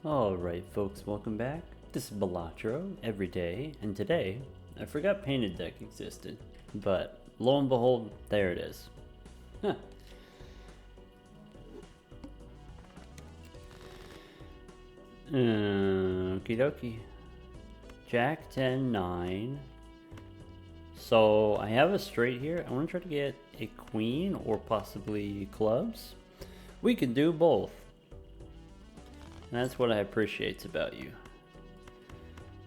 Alright folks, welcome back. This is Balatro Everyday, and today, I forgot Painted Deck existed, but lo and behold, there it is. Huh. Okie dokie. Jack 10, 9. So I have a straight here. I want to try to get a queen or possibly clubs. We can do both. And that's what I appreciate about you.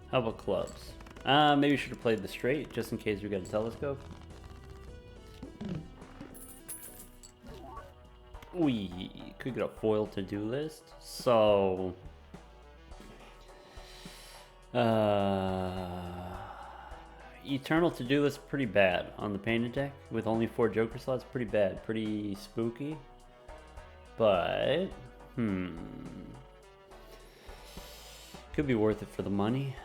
How about clubs? Maybe we should have played the straight just in case we got a telescope. We could get a foil to-do list. So Eternal to-do list pretty bad on the painted deck with only 4 Joker slots. Pretty bad, pretty spooky. But could be worth it for the money.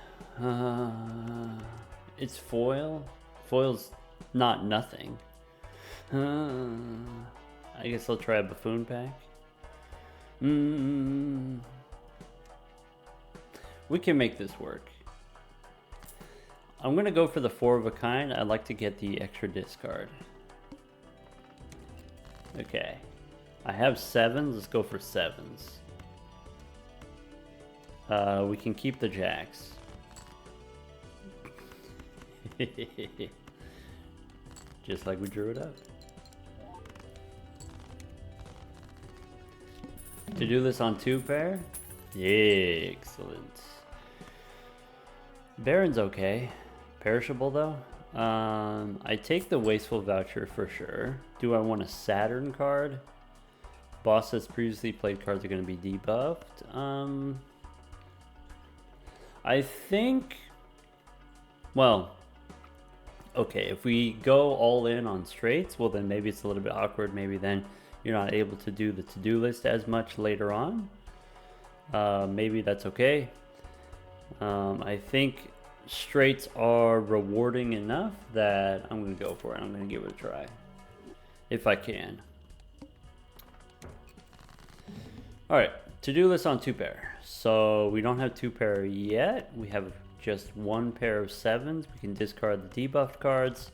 It's foil. Foil's not nothing. I guess I'll try a buffoon pack. We can make this work. I'm gonna go for the 4 of a kind. I'd like to get the extra discard. Okay. I have 7s. Let's go for 7s. We can keep the jacks. Just like we drew it up. To do this on 2 pair? Excellent. Baron's okay. Perishable though? I take the Wasteful Voucher for sure. Do I want a Saturn card? Boss says previously played cards are going to be debuffed. I think, well, okay, if we go all in on straights, well then maybe it's a little bit awkward. Maybe then you're not able to do the to-do list as much later on. Maybe that's okay. I think straights are rewarding enough that I'm going to go for it. I'm going to give it a try if I can. Alright, to-do list on 2 pair. So we don't have 2 pair yet. We have just 1 pair of 7s. We can discard the debuffed cards.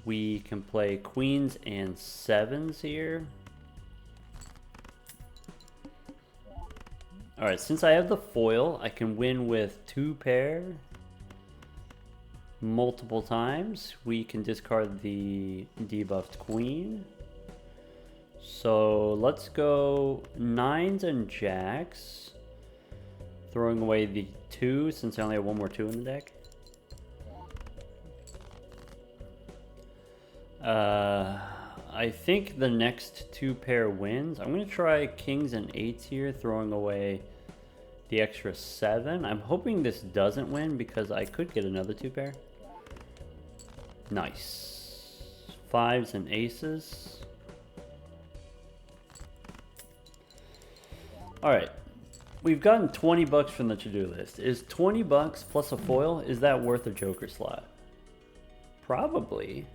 We can play queens and 7s here. Alright, since I have the foil, I can win with 2 pair multiple times. We can discard the debuffed queen. So let's go 9s and jacks. Throwing away the 2 since I only have 1 more 2 in the deck. I think the next 2 pair wins. I'm going to try kings and 8s here, throwing away the extra 7. I'm hoping this doesn't win because I could get another 2 pair. Nice. 5s and aces. Alright, we've gotten 20 bucks from the to-do list. Is 20 bucks plus a foil, is that worth a Joker slot? Probably.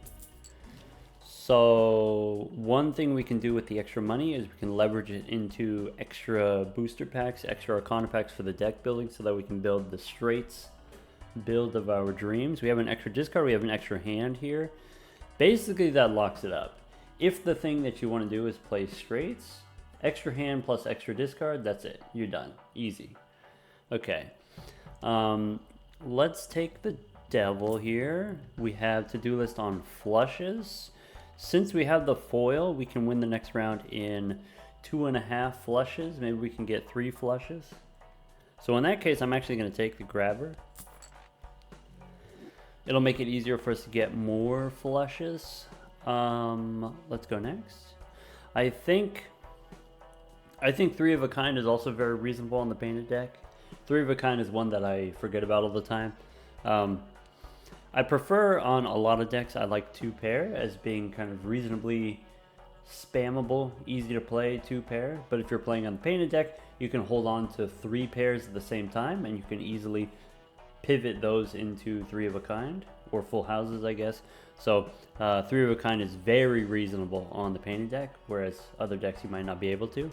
So one thing we can do with the extra money is we can leverage it into extra booster packs, extra Arcana packs for the deck building so that we can build the straights build of our dreams. We have an extra discard, we have an extra hand here. Basically that locks it up. If the thing that you want to do is play straights, extra hand plus extra discard, that's it. You're done. Easy. Okay. Let's take the devil here. We have to-do list on flushes. Since we have the foil, we can win the next round in 2.5 flushes. Maybe we can get 3 flushes. So in that case, I'm actually going to take the grabber. It'll make it easier for us to get more flushes. Let's go next. I think 3 of a kind is also very reasonable on the painted deck. 3 of a kind is one that I forget about all the time. I prefer on a lot of decks, I like 2 pair as being kind of reasonably spammable, easy to play 2 pair. But if you're playing on the painted deck, you can hold on to 3 pairs at the same time and you can easily pivot those into 3 of a kind or full houses, I guess. So 3 of a kind is very reasonable on the painted deck, whereas other decks you might not be able to.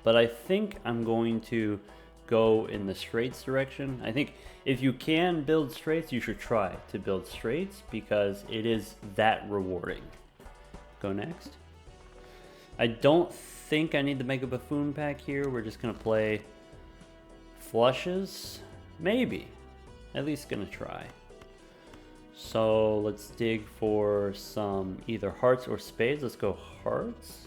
But I think I'm going to go in the straights direction. I think if you can build straights, you should try to build straights because it is that rewarding. Go next. I don't think I need the Mega Buffoon pack here. We're just gonna play flushes. Maybe. At least gonna try. So let's dig for some either hearts or spades. Let's go hearts.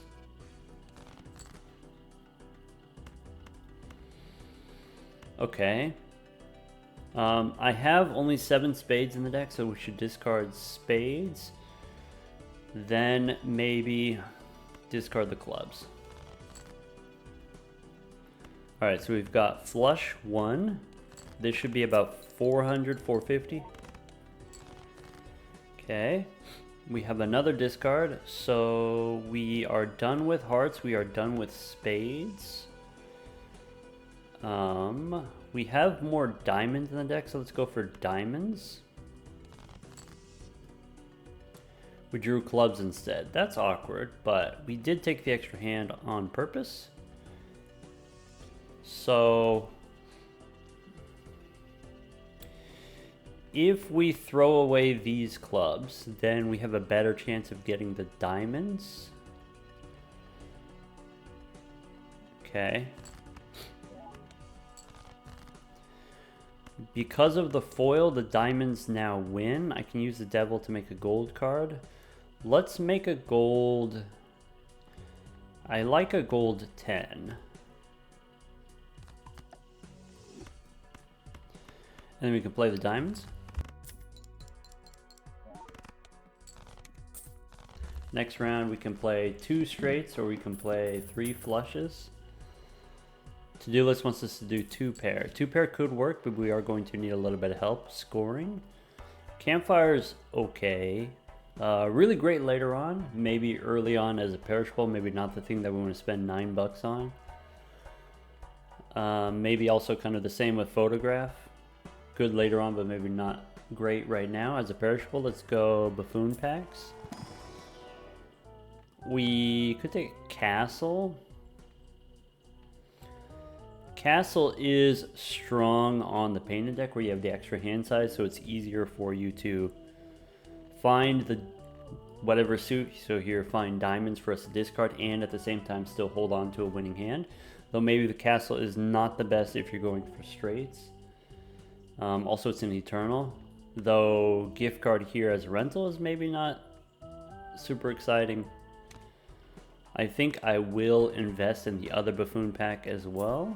Okay. I have only 7 spades in the deck, so we should discard spades. Then maybe discard the clubs. Alright, so we've got flush 1. This should be about 400, 450. Okay. We have another discard. So we are done with hearts. We are done with spades. We have more diamonds in the deck, so let's go for diamonds. We drew clubs instead. That's awkward, but we did take the extra hand on purpose. So if we throw away these clubs, then we have a better chance of getting the diamonds. Okay. Because of the foil, the diamonds now win. I can use the devil to make a gold card. Let's make a gold. I like a gold 10. And then we can play the diamonds. Next round we can play 2 straights or we can play 3 flushes. To-do list wants us to do 2 pair. 2 pair could work, but we are going to need a little bit of help scoring. Campfire's okay. Really great later on. Maybe early on as a perishable. Maybe not the thing that we want to spend $9 on. Maybe also kind of the same with photograph. Good later on, but maybe not great right now. As a perishable, let's go buffoon packs. We could take castle. Castle is strong on the painted deck where you have the extra hand size, so it's easier for you to find the whatever suit. So here, find diamonds for us to discard and at the same time still hold on to a winning hand. Though maybe the castle is not the best if you're going for straights. Also, it's an eternal. Though gift card here as rental is maybe not super exciting. I think I will invest in the other buffoon pack as well.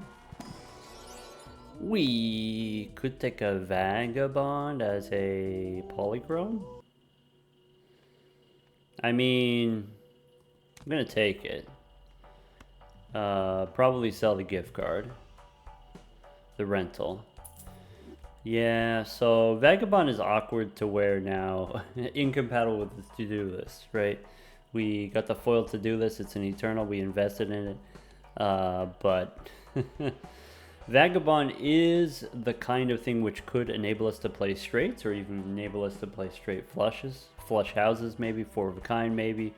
We could take a Vagabond as a polychrome. I mean, I'm gonna take it. Probably sell the gift card. The rental. Yeah, so Vagabond is awkward to wear now. Incompatible with the to-do list, right? We got the foil to-do list. It's an eternal. We invested in it. But Vagabond is the kind of thing which could enable us to play straights or even enable us to play straight flushes. Flush houses maybe, 4 of a kind maybe.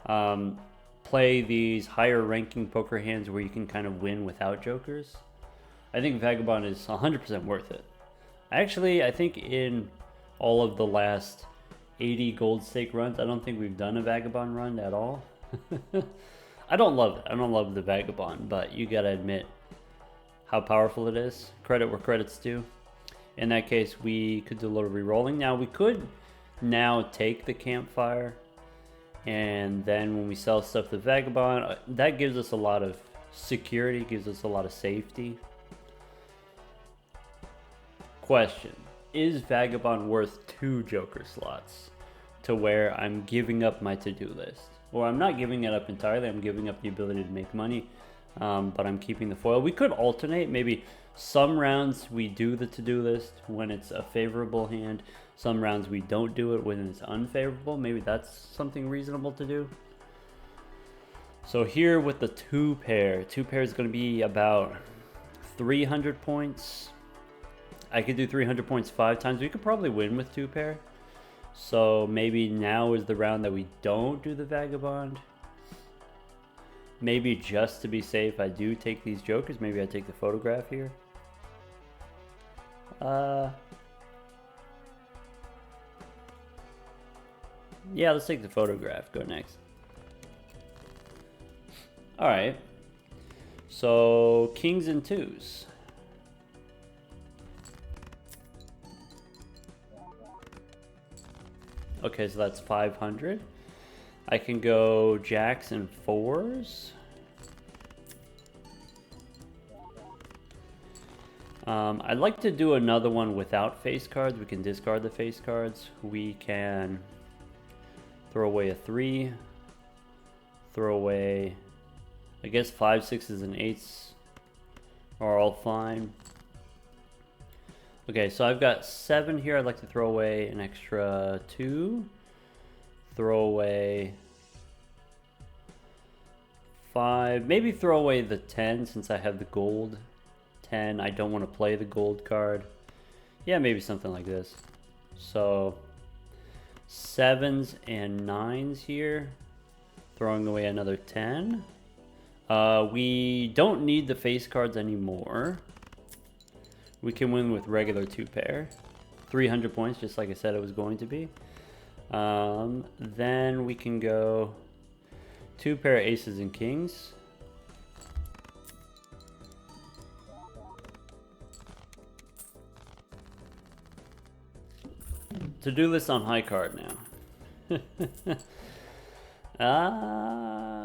Play these higher ranking poker hands where you can kind of win without jokers. I think Vagabond is 100% worth it. Actually, I think in all of the last 80 gold stake runs, I don't think we've done a Vagabond run at all. I don't love it. I don't love the Vagabond, but you gotta admit how powerful it is. Credit where credit's due. In that case, we could do a little re-rolling. Now, we could now take the campfire, and then when we sell stuff to Vagabond, that gives us a lot of security, gives us a lot of safety. Question: is Vagabond worth 2 Joker slots to where I'm giving up my to-do list? Or I'm not giving it up entirely, I'm giving up the ability to make money, but I'm keeping the foil. We could alternate. Maybe some rounds we do the to-do list when it's a favorable hand. Some rounds we don't do it when it's unfavorable. Maybe that's something reasonable to do. So here with the 2 pair is going to be about 300 points. I could do 300 points 5 times. We could probably win with 2 pair. So maybe now is the round that we don't do the Vagabond. maybe just to be safe, I do take these jokers. Maybe I take the photograph here. Yeah, let's take the photograph. Go next. Alright. So, kings and twos. Okay, so that's 500. I can go jacks and fours. I'd like to do another one without face cards. We can discard the face cards. We can throw away a 3. Throw away, I guess 5, 6s, and 8s are all fine. Okay, so I've got 7 here. I'd like to throw away an extra 2. Throw away 5. Maybe throw away the 10 since I have the gold 10. I don't want to play the gold card. Yeah, maybe something like this. So 7s and 9s here. Throwing away another 10. We don't need the face cards anymore. We can win with regular 2-pair. 300 points, just like I said it was going to be. Then we can go 2-pair aces and kings. To-do list on high card now.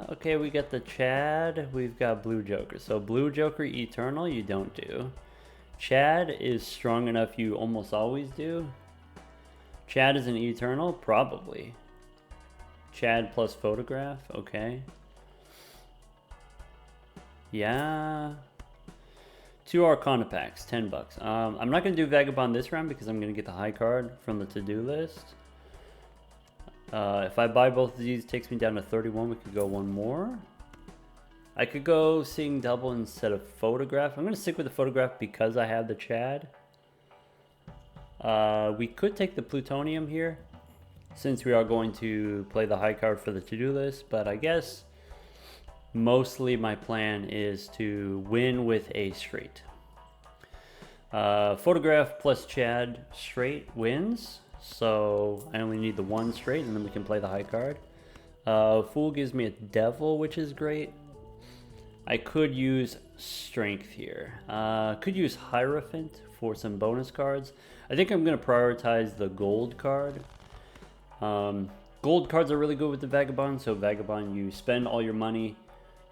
Okay, we got the Chad, we've got blue joker. So blue joker eternal, you don't do. Chad is strong enough, you almost always do. Chad is an eternal, probably. Chad plus photograph, okay. Yeah. 2 Arcana packs, 10 bucks. I'm not gonna do Vagabond this round because I'm gonna get the high card from the to-do list. If I buy both of these, it takes me down to 31. We could go one more. I could go seeing double instead of photograph. I'm gonna stick with the photograph because I have the Chad. We could take the plutonium here since we are going to play the high card for the to-do list, but I guess mostly my plan is to win with a straight. Photograph plus Chad straight wins, so I only need the 1 straight and then we can play the high card. Fool gives me a devil, which is great. I could use strength here. Could use Hierophant for some bonus cards. I think I'm going to prioritize the gold card. Gold cards are really good with the Vagabond. So Vagabond, you spend all your money.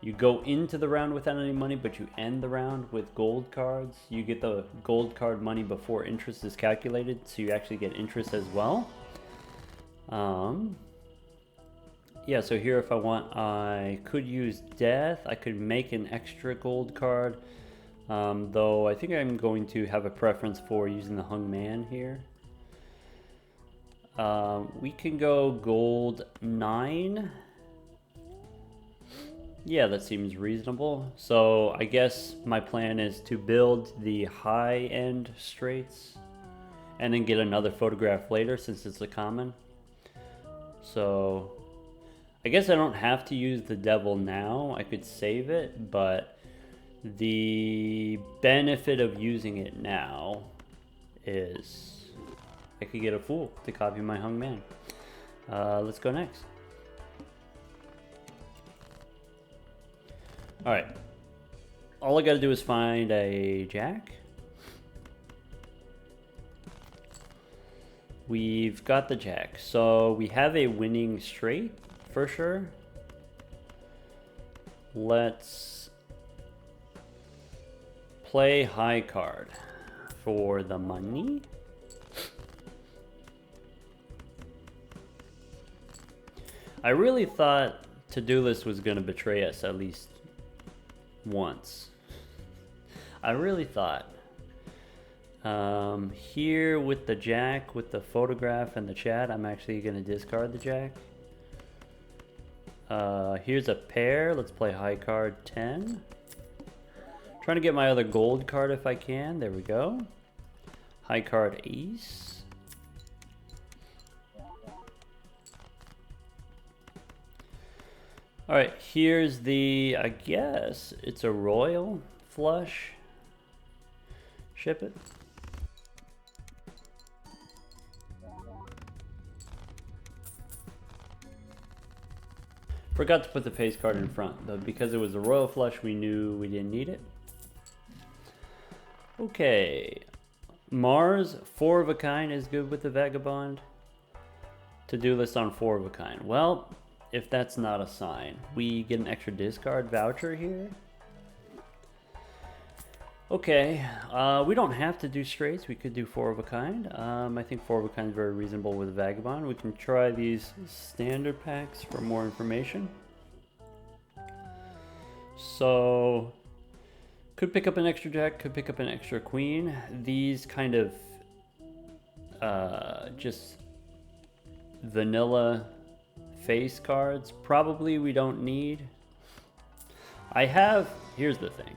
You go into the round without any money, but you end the round with gold cards. You get the gold card money before interest is calculated, so you actually get interest as well. Yeah, so here if I want, I could use death. I could make an extra gold card, though I think I'm going to have a preference for using the hung man here. We can go gold 9. Yeah, that seems reasonable. So I guess my plan is to build the high-end straights and then get another photograph later since it's a common. So I guess I don't have to use the devil now. I could save it, but the benefit of using it now is I could get a fool to copy my hung man. Let's go next. Alright. All I gotta do is find a jack. We've got the jack. So we have a winning straight for sure. Let's play high card for the money. I really thought to-do list was gonna betray us at least once. I really thought. Here with the jack, with the photograph and the chat, I'm actually going to discard the jack. Here's a pair. Let's play high card 10. Trying to get my other gold card if I can. There we go. High card ace. All right, here's the, I guess it's a royal flush. Ship it. Forgot to put the face card in front, but because it was a royal flush, we knew we didn't need it. Okay, Mars, 4 of a kind is good with the Vagabond. To-do list on 4 of a kind. Well, if that's not a sign, we get an extra discard voucher here. Okay, we don't have to do straights. We could do 4 of a kind. I think 4 of a kind is very reasonable with Vagabond. We can try these standard packs for more information. So, could pick up an extra jack, could pick up an extra queen. These kind of just vanilla face cards, probably we don't need. I have, here's the thing.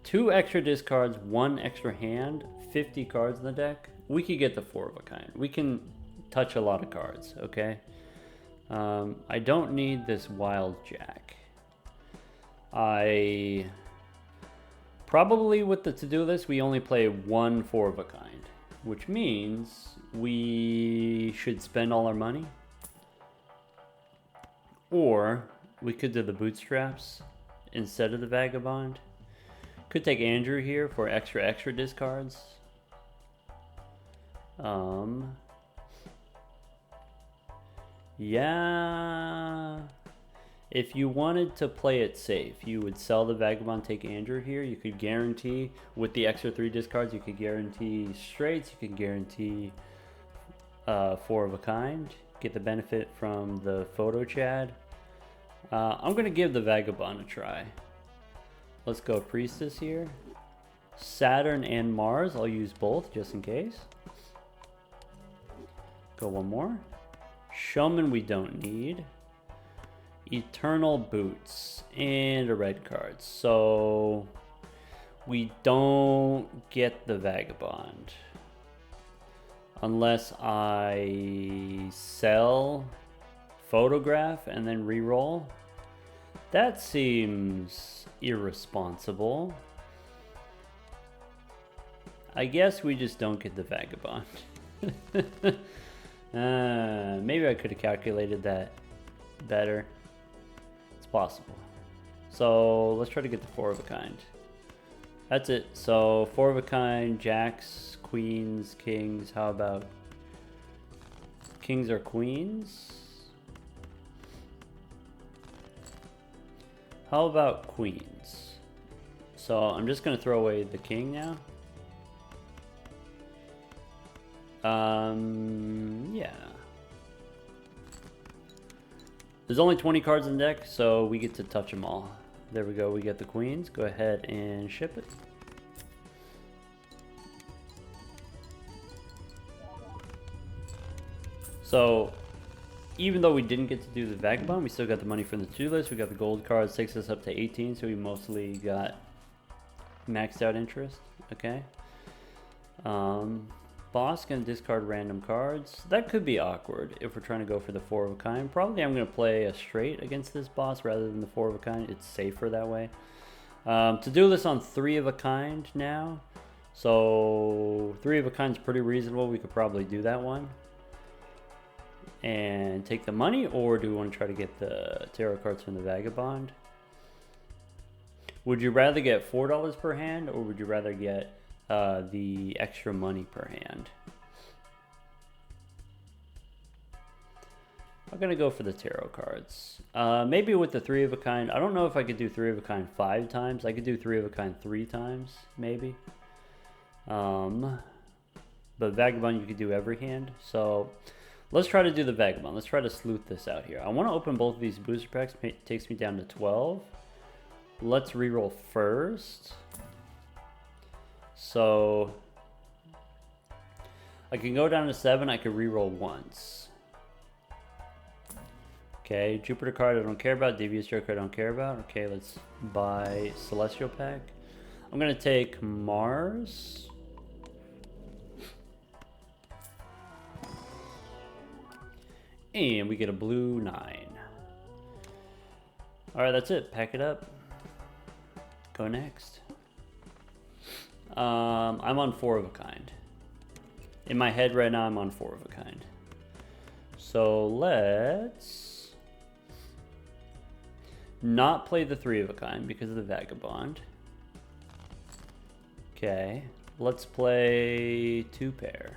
2 extra discards, 1 extra hand, 50 cards in the deck. We could get the 4 of a kind. We can touch a lot of cards, okay? I don't need this wild jack. I probably with the to-do list, we only play 1 4 of a kind, which means we should spend all our money. Or we could do the bootstraps instead of the Vagabond. Could take Andrew here for extra discards. Yeah. If you wanted to play it safe, you would sell the Vagabond, take Andrew here. You could guarantee, with the extra 3 discards, you could guarantee straights. You could guarantee 4 of a kind. Get the benefit from the photo Chad. I'm going to give the Vagabond a try. Let's go Priestess here. Saturn and Mars. I'll use both just in case. Go one more. Showman we don't need. Eternal Boots and a red card. So we don't get the Vagabond. Unless I sell Photograph and then re-roll. That seems irresponsible. I guess we just don't get the Vagabond. Maybe I could have calculated that better. It's possible. So let's try to get the 4 of a kind. That's it. So 4 of a kind, jacks, queens, kings. How about kings or queens? How about queens? So I'm just going to throw away the king now. Yeah. There's only 20 cards in the deck, so we get to touch them all. There we go, we get the queens. Go ahead and ship it. So, even though we didn't get to do the Vagabond, we still got the money from the to-do list. We got the gold cards, takes us up to 18, so we mostly got maxed out interest. Okay. Boss gonna discard random cards. That could be awkward if we're trying to go for the 4 of a kind. Probably I'm gonna play a straight against this boss rather than the 4 of a kind. It's safer that way. To do this on 3 of a kind now. So 3 of a kind is pretty reasonable. We could probably do that one and take the money, or do we want to try to get the tarot cards from the Vagabond? Would you rather get $4 per hand, or would you rather get the extra money per hand? I'm gonna go for the tarot cards. Maybe with the 3 of a kind. I don't know if I could do 3 of a kind 5 times. I could do 3 of a kind 3 times, maybe. But Vagabond you could do every hand. So let's try to do the Vagabond. Let's try to sleuth this out here. I want to open both of these booster packs. It takes me down to 12. Let's reroll first. So I can go down to 7. I could reroll once. Okay, Jupiter card I don't care about. Devious Joker I don't care about. Okay, let's buy Celestial pack. I'm going to take Mars. And we get a blue 9. Alright, that's it. Pack it up. Go next. I'm on 4 of a kind. In my head right now, I'm on 4 of a kind. So let's not play the 3 of a kind because of the Vagabond. Okay, let's play 2 pair.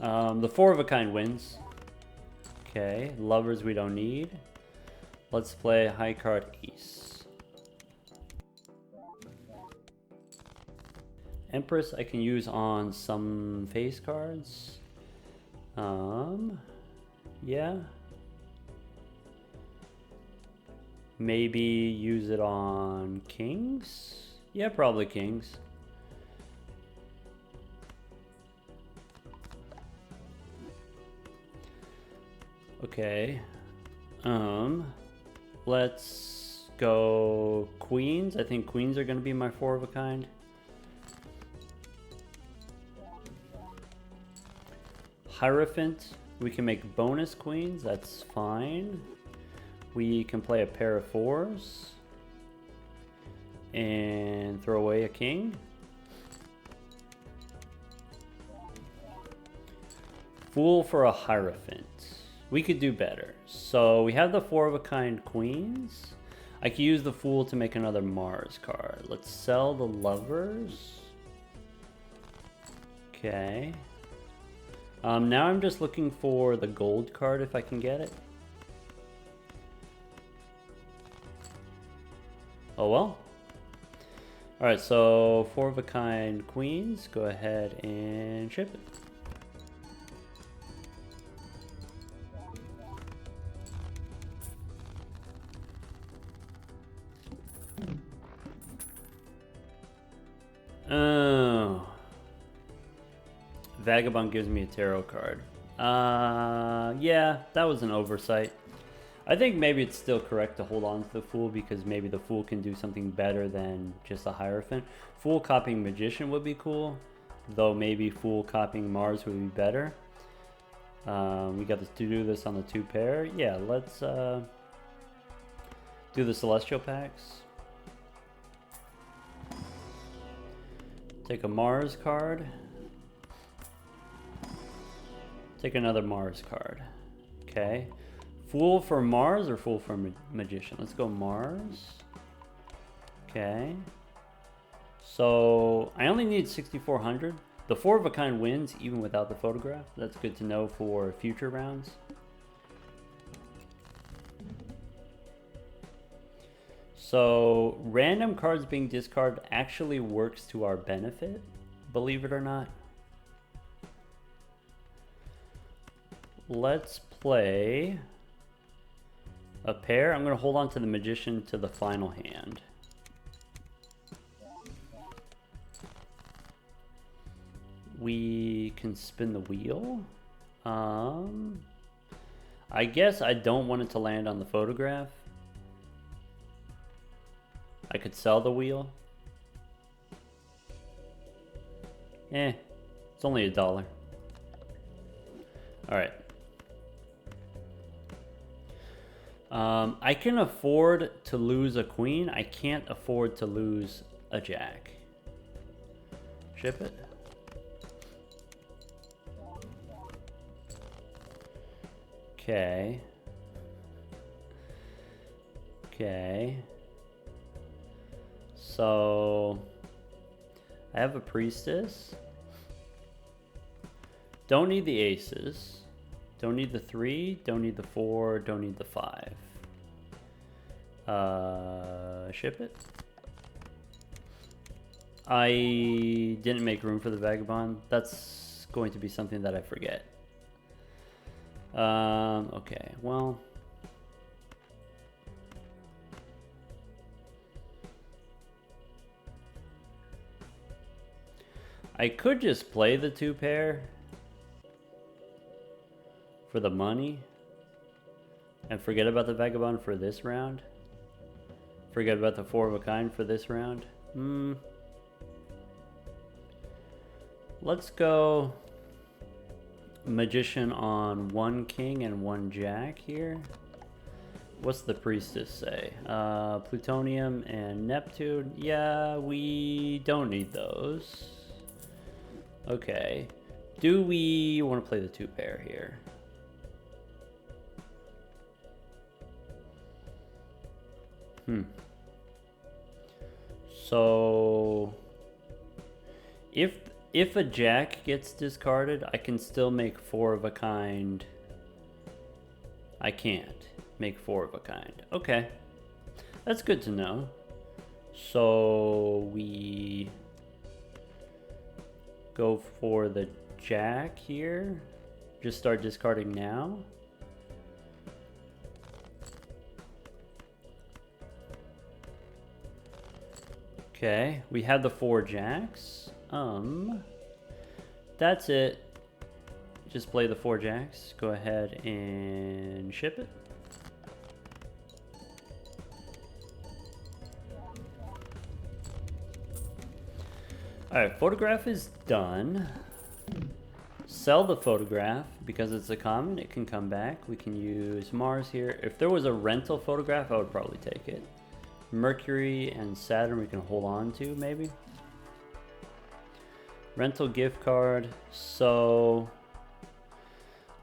The 4 of a kind wins. Okay, lovers we don't need. Let's play high card ace. Empress I can use on some face cards. Yeah. Maybe use it on kings? Yeah, probably kings. Okay. Let's go queens. I think queens are going to be my 4 of a kind. Hierophant. We can make bonus queens. That's fine. We can play a pair of 4s and throw away a king. Fool for a Hierophant. We could do better. So we have the 4 of a kind queens. I could use the Fool to make another Mars card. Let's sell the lovers. Okay. Now I'm just looking for the gold card if I can get it. Oh well. Alright, so 4 of a kind queens. Go ahead and ship it. Oh. Vagabond gives me a tarot card. Yeah, that was an oversight. I think maybe it's still correct to hold on to the Fool because maybe the Fool can do something better than just a Hierophant. Fool copying Magician would be cool, though maybe Fool copying Mars would be better. We got to do this on the 2 pair. Yeah, let's do the Celestial packs. Take a Mars card. Take another Mars card. Okay. Fool for Mars or Fool for Magician? Let's go Mars. Okay. So I only need 6,400. The 4 of a kind wins even without the photograph. That's good to know for future rounds. So random cards being discarded actually works to our benefit, believe it or not. Let's play a pair. I'm going to hold on to the Magician to the final hand. We can spin the wheel. I guess I don't want it to land on the photograph. I could sell the wheel. It's only $1. Alright. I can afford to lose a queen. I can't afford to lose a jack. Ship it. Okay. Okay. So I have a priestess. Don't need the aces. Don't need the 3. Don't need the 4. Don't need the 5. Ship it. I didn't make room for the Vagabond. That's going to be something that I forget. Okay, well. I could just play the 2 pair for the money and forget about the Vagabond for this round. Forget about the 4 of a kind for this round. Let's go magician on 1 king and 1 jack here. What's the priestess say? Plutonium and Neptune. Yeah, we don't need those. Okay. Do we want to play the 2 pair here? So if a jack gets discarded, I can still make 4 of a kind. I can't make 4 of a kind. Okay. That's good to know. So we go for the jack here. Just start discarding now. Okay, we have the 4 jacks. That's it. Just play the 4 jacks. Go ahead and ship it. Alright, photograph is done. Sell the photograph because it's a common, it can come back. We can use Mars here. If there was a rental photograph, I would probably take it. Mercury and Saturn we can hold on to, maybe. Rental gift card. So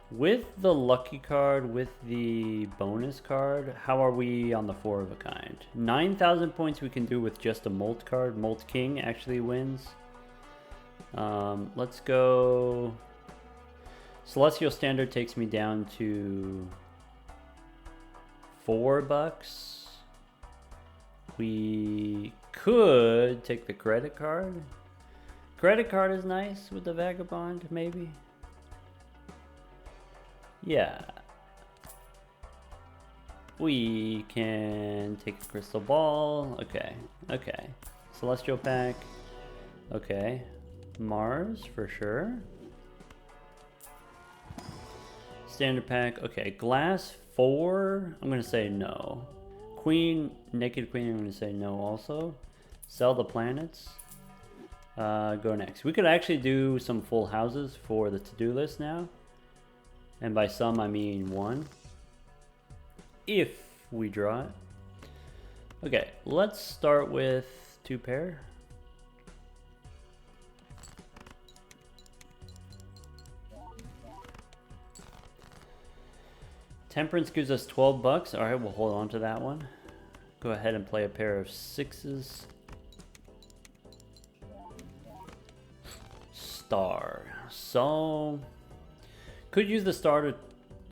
with the lucky card, with the bonus card, how are we on the 4 of a kind? 9,000 points we can do with just a Molt card. Molt King actually wins. Let's go. Celestial Standard takes me down to $4. We could take the credit card. Credit card is nice with the Vagabond, maybe. Yeah. We can take a crystal ball. Okay. Okay. Celestial pack. Okay. Mars for sure. Standard pack. Okay. Glass 4. I'm going to say no. Queen, Naked Queen, I'm going to say no also. Sell the planets. Go next. We could actually do some full houses for the to-do list now. And by some, I mean 1. If we draw it. Okay, let's start with 2 pair. Temperance gives us $12. All right, we'll hold on to that one. Go ahead and play a pair of 6s. Star. So, could use the star to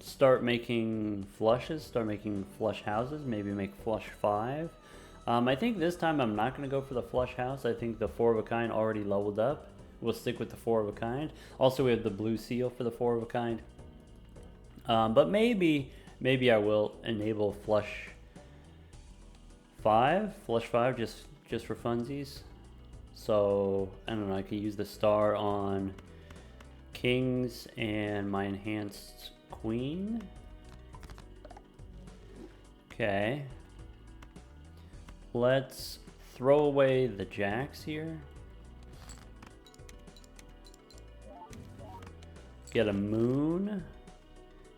start making flushes, start making flush houses, maybe make flush 5. I think this time I'm not going to go for the flush house. I think the 4 of a kind already leveled up. We'll stick with the 4 of a kind. Also, we have the blue seal for the 4 of a kind. But maybe I will enable flush 5 just for funsies. So I don't know, I could use the star on kings and my enhanced queen. Okay, let's throw away the jacks here. Get a moon.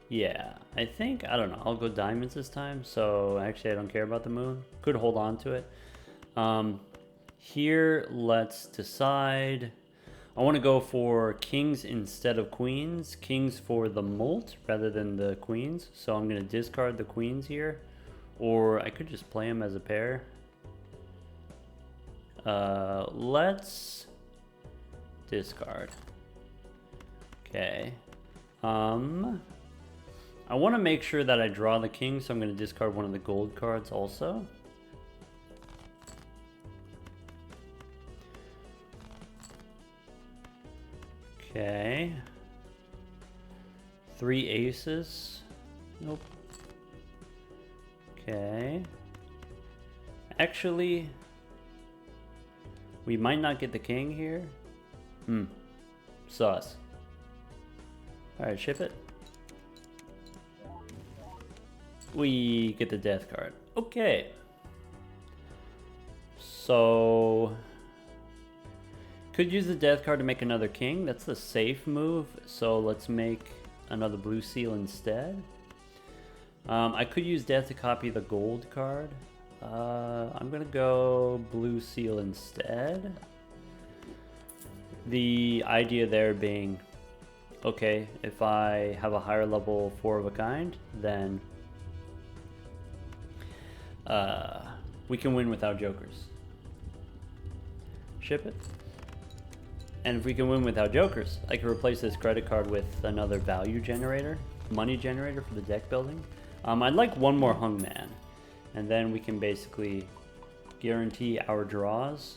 Yeah, I think, I don't know, I'll go diamonds this time. So actually I don't care about the moon. Could hold on to it. Here, let's decide. I want to go for kings instead of queens. Kings for the molt rather than the queens. So I'm going to discard the queens here. Or I could just play them as a pair. Let's discard. Okay. I want to make sure that I draw the king, so I'm going to discard one of the gold cards also. Okay. 3 aces. Nope. Okay. Actually, we might not get the king here. Sus. Alright, ship it. We get the death card. Okay. So Could use the death card to make another king. That's the safe move. So let's make another blue seal instead. I could use death to copy the gold card. I'm gonna go blue seal instead. The idea there being, okay, if I have a higher level 4 of a kind, then we can win without jokers. Ship it. And if we can win without jokers, I can replace this credit card with another value generator, money generator for the deck building. I'd like one more hung man, and then we can basically guarantee our draws.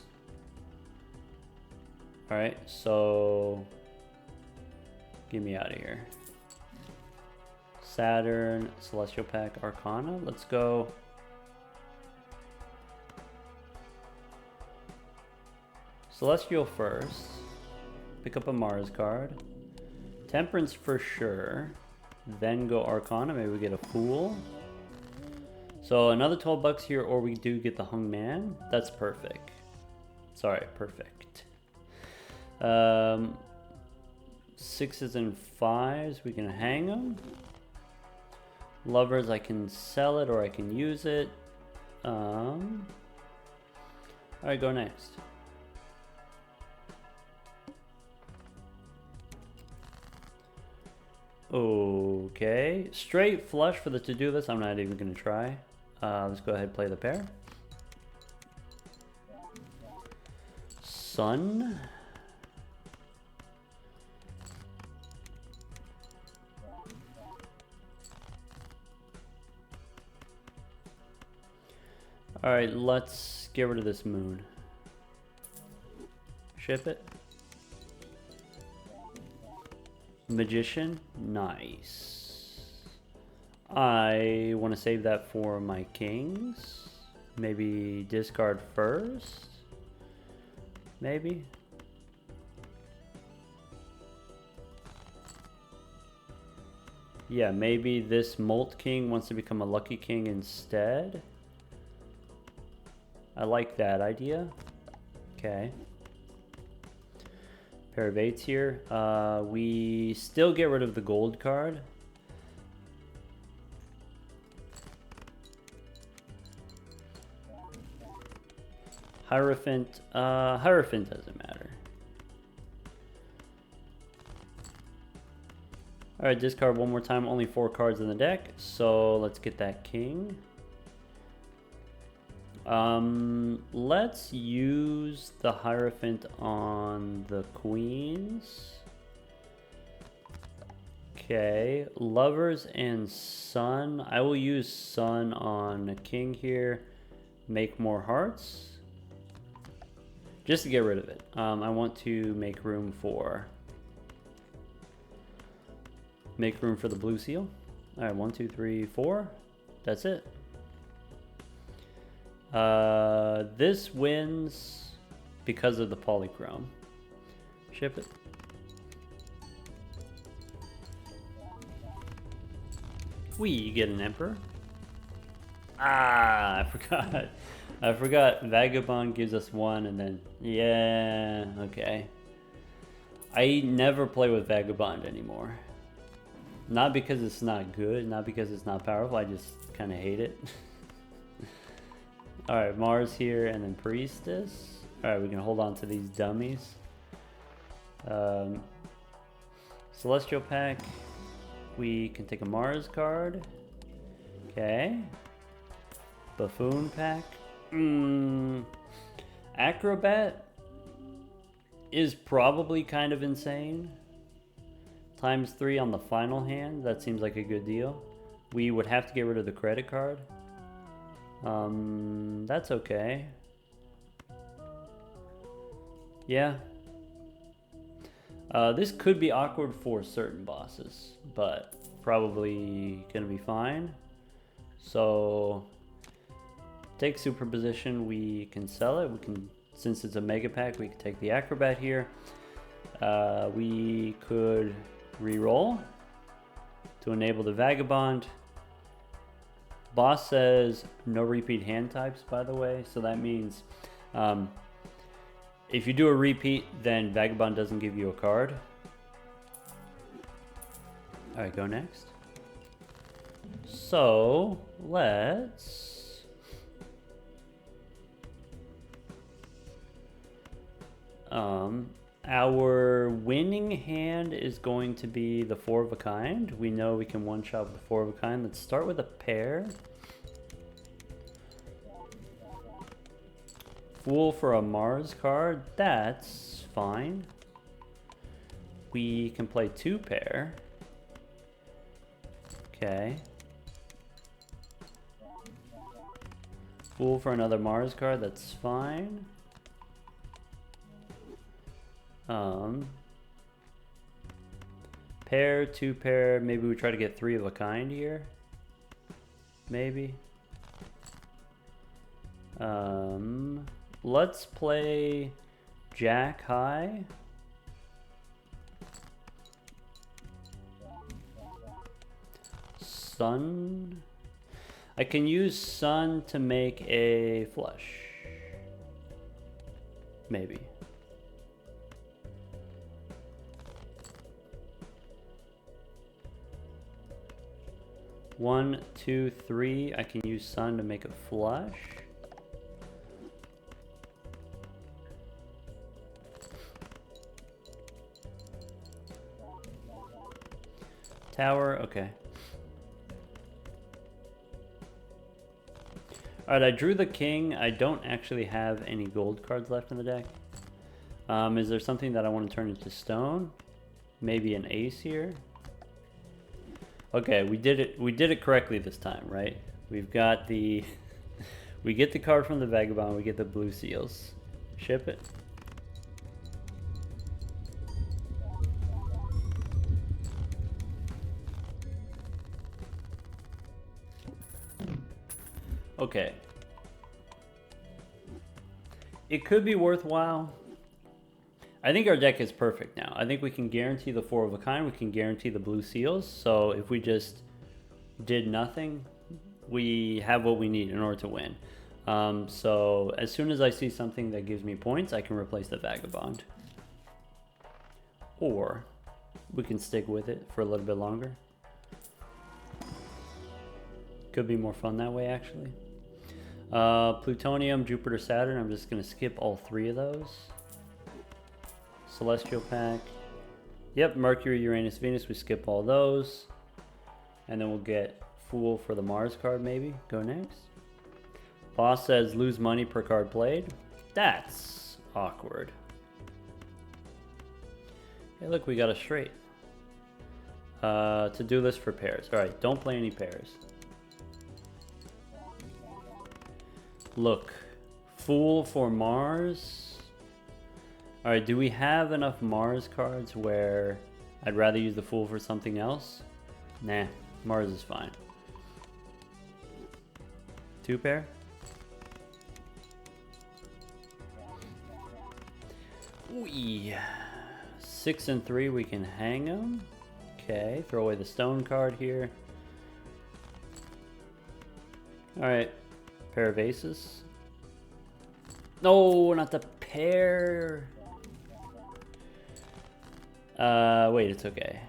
Alright, so get me out of here. Saturn, Celestial Pack, Arcana. Let's go. Celestial first. Pick up a Mars card. Temperance for sure. Then go Arcana. Maybe we get a Fool. So another 12 bucks here, or we do get the Hung Man. That's perfect. Sorry, perfect. 6s and 5s. We can hang them. Lovers, I can sell it or I can use it. Alright, go next. Okay, straight flush for the to-do list. I'm not even going to try. Let's go ahead and play the pair. Sun. Alright, let's get rid of this moon. Ship it. Magician, nice. I want to save that for my kings. Maybe discard first. Maybe. Yeah, maybe this Molt King wants to become a Lucky King instead. I like that idea. Okay. Pair of 8s here. We still get rid of the gold card. Hierophant. Hierophant doesn't matter. Alright, discard one more time. Only 4 cards in the deck. So let's get that king. Let's use the Hierophant on the queens. Okay, lovers and sun. I will use sun on a king here. Make more hearts. Just to get rid of it. I want to make room for the blue seal. All right, 1, 2, 3, 4. That's it. This wins because of the polychrome. Ship it. We get an emperor. Ah, I forgot. Vagabond gives us 1, and then yeah, okay. I never play with Vagabond anymore. Not because it's not good, not because it's not powerful. I just kind of hate it. Alright, Mars here and then Priestess. Alright, we can hold on to these dummies. Celestial Pack. We can take a Mars card. Okay. Buffoon Pack. Acrobat is probably kind of insane. ×3 on the final hand. That seems like a good deal. We would have to get rid of the credit card. That's okay. Yeah. This could be awkward for certain bosses, but probably gonna be fine. So take superposition, we can sell it. We can, since it's a mega pack, we can take the acrobat here. We could re-roll to enable the Vagabond. Boss says no repeat hand types, by the way, so that means If you do a repeat, then Vagabond doesn't give you a card. Alright, go next. So, let's... our winning hand is going to be the 4 of a kind. We know we can one-shot with the 4 of a kind. Let's start with a pair. Fool for a Mars card. That's fine. We can play 2 pair. Okay. Fool for another Mars card. That's fine. Pair, 2 pair. Maybe we try to get 3 of a kind here. Maybe. Let's play Jack high. Sun. I can use Sun to make a flush. Maybe. One, two, three. I can use Sun to make a flush. Tower, okay. Alright, I drew the king. I don't actually have any gold cards left in the deck. Is there something that I want to turn into stone? Maybe an ace here? Okay, we did it correctly this time, right? We've got the we get the card from the Vagabond, we get the blue seals. Ship it. Okay. It could be worthwhile. I think our deck is perfect now. I think we can guarantee the 4 of a kind. We can guarantee the blue seals. So if we just did nothing, we have what we need in order to win. So as soon as I see something that gives me points, I can replace the Vagabond. Or we can stick with it for a little bit longer. Could be more fun that way, actually. Plutonium, Jupiter, Saturn. I'm just going to skip all 3 of those. Celestial pack. Yep, Mercury, Uranus, Venus. We skip all those. And then we'll get Fool for the Mars card, maybe. Go next. Boss says lose money per card played. That's awkward. Hey, look, we got a straight. To-do list for pairs. Alright, don't play any pairs. Look. Fool for Mars. Alright, do we have enough Mars cards where I'd rather use the Fool for something else? Nah, Mars is fine. 2 pair? Wee. 6 and 3, we can hang them. Okay, throw away the stone card here. Alright, pair of aces. No, not the pair. Wait, it's okay.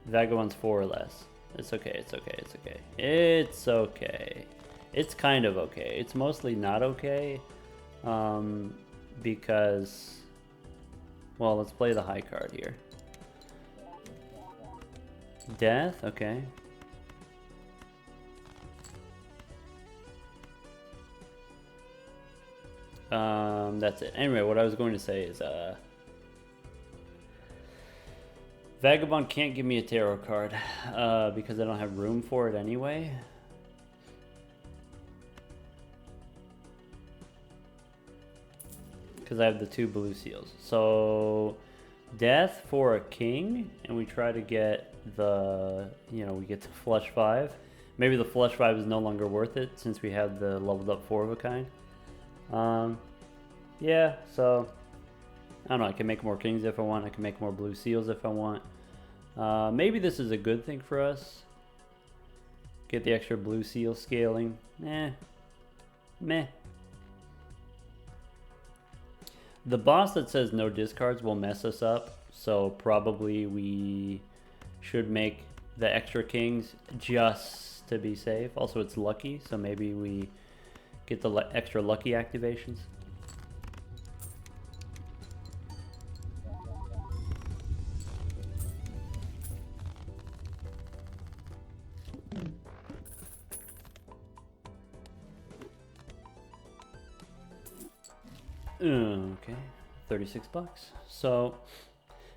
Vagabond's 4 or less. It's okay, it's okay, it's okay. It's okay. It's kind of okay. It's mostly not okay. Because... well, let's play the high card here. Death, okay. That's it. Anyway, what I was going to say is, Vagabond can't give me a tarot card, because I don't have room for it anyway. Because I have the 2 blue seals. So, death for a king, and we try to get the, you know, we get to flush 5. Maybe the flush 5 is no longer worth it, since we have the leveled up 4 of a kind. Yeah, so, I don't know, I can make more kings if I want, I can make more blue seals if I want. Maybe this is a good thing for us. Get the extra blue seal scaling. Meh. The boss that says no discards will mess us up, so probably we should make the extra kings just to be safe. Also, it's lucky, so maybe we get the extra lucky activations. Okay, 36 bucks. So,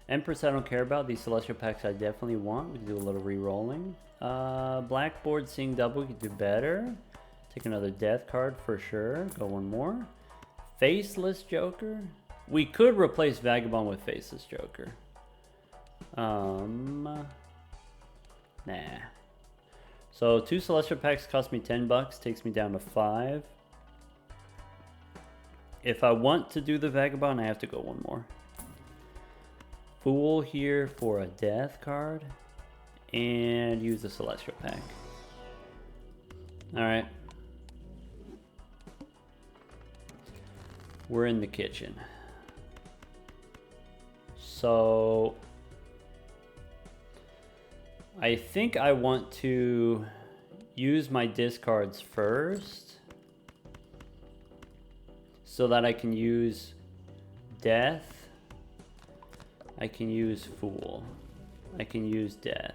Empress I don't care about. These Celestial Packs I definitely want. We can do a little re-rolling. Blackboard seeing double, we can do better. Take another death card for sure. Go one more. Faceless Joker. We could replace Vagabond with Faceless Joker. Nah. So 2 Celestial Packs cost me 10 bucks. Takes me down to 5. If I want to do the Vagabond, I have to go one more. Fool here for a death card. And use the Celestial Pack. Alright. We're in the kitchen. So I think I want to use my discards first so that I can use death. I can use fool. I can use death.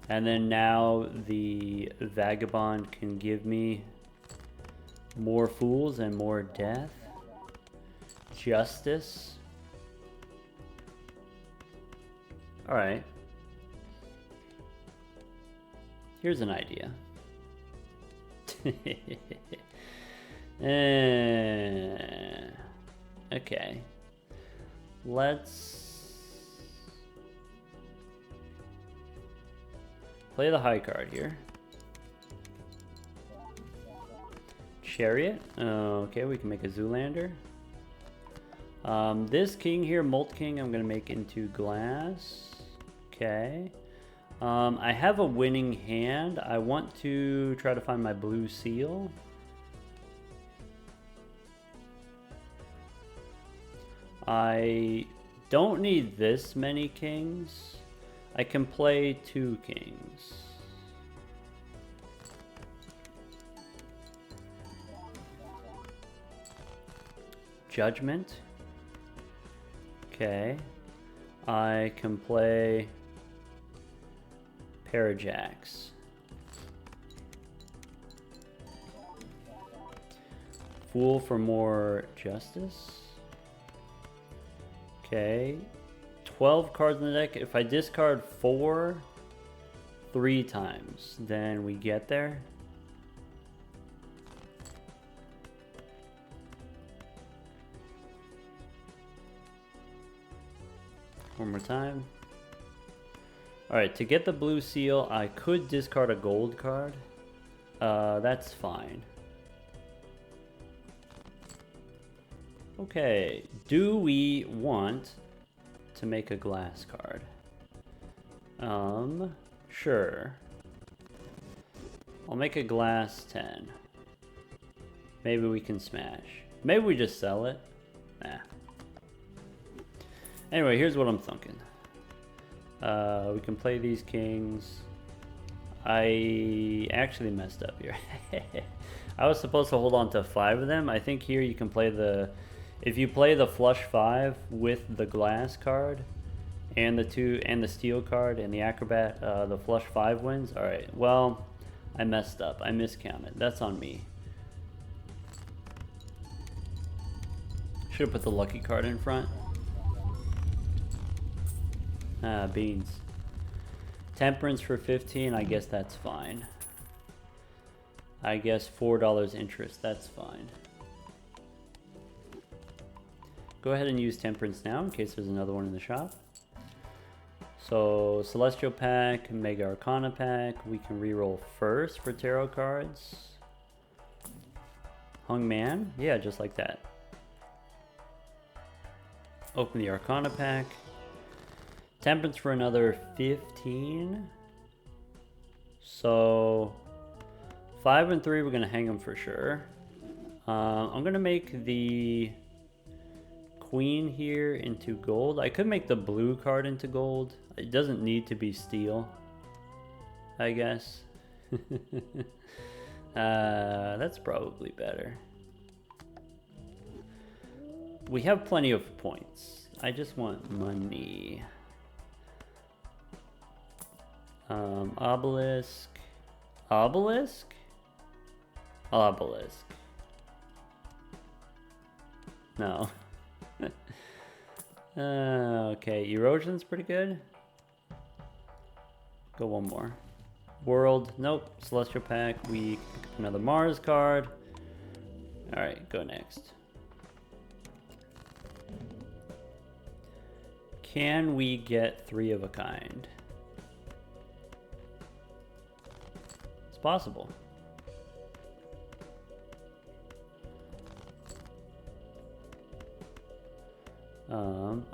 And then now the Vagabond can give me more fools and more death. Justice. Alright. Here's an idea. Okay. Let's play the high card here. Chariot. Okay, we can make a Zoolander. This king here, Molt King, I'm going to make into glass. Okay. I have a winning hand. I want to try to find my blue seal. I don't need this many kings. I can play 2 kings. Judgment. Okay. I can play Parajacks. Fool for more justice. Okay. 12 cards in the deck. If I discard 4 3 times, then we get there. One more time. Alright, to get the blue seal, I could discard a gold card. That's fine. Okay, do we want to make a glass card? Sure. I'll make a glass 10. Maybe we can smash. Maybe we just sell it. Nah. Anyway, here's what I'm thinking. We can play these kings. I actually messed up here. I was supposed to hold on to 5 of them. I think here you can play the... If you play the flush 5 with the glass card and the 2 and the steel card and the acrobat, the flush 5 wins. All right. Well, I messed up. I miscounted. That's on me. Should have put the lucky card in front. Ah, beans. Temperance for 15. I guess that's fine. I guess $4 interest. That's fine. Go ahead and use Temperance now in case there's another one in the shop. So, Celestial Pack, Mega Arcana Pack. We can reroll first for tarot cards. Hung Man. Yeah, just like that. Open the Arcana Pack. Temperance for another 15. So, 5 and 3, we're going to hang them for sure. I'm going to make the queen here into gold. I could make the blue card into gold. It doesn't need to be steel, I guess. That's probably better. We have plenty of points. I just want money. Obelisk. Obelisk? Obelisk. No. Okay, erosion's pretty good. Go one more. World, nope. Celestial pack, we pick up another Mars card. Alright, go next. Can we get 3 of a kind? It's possible.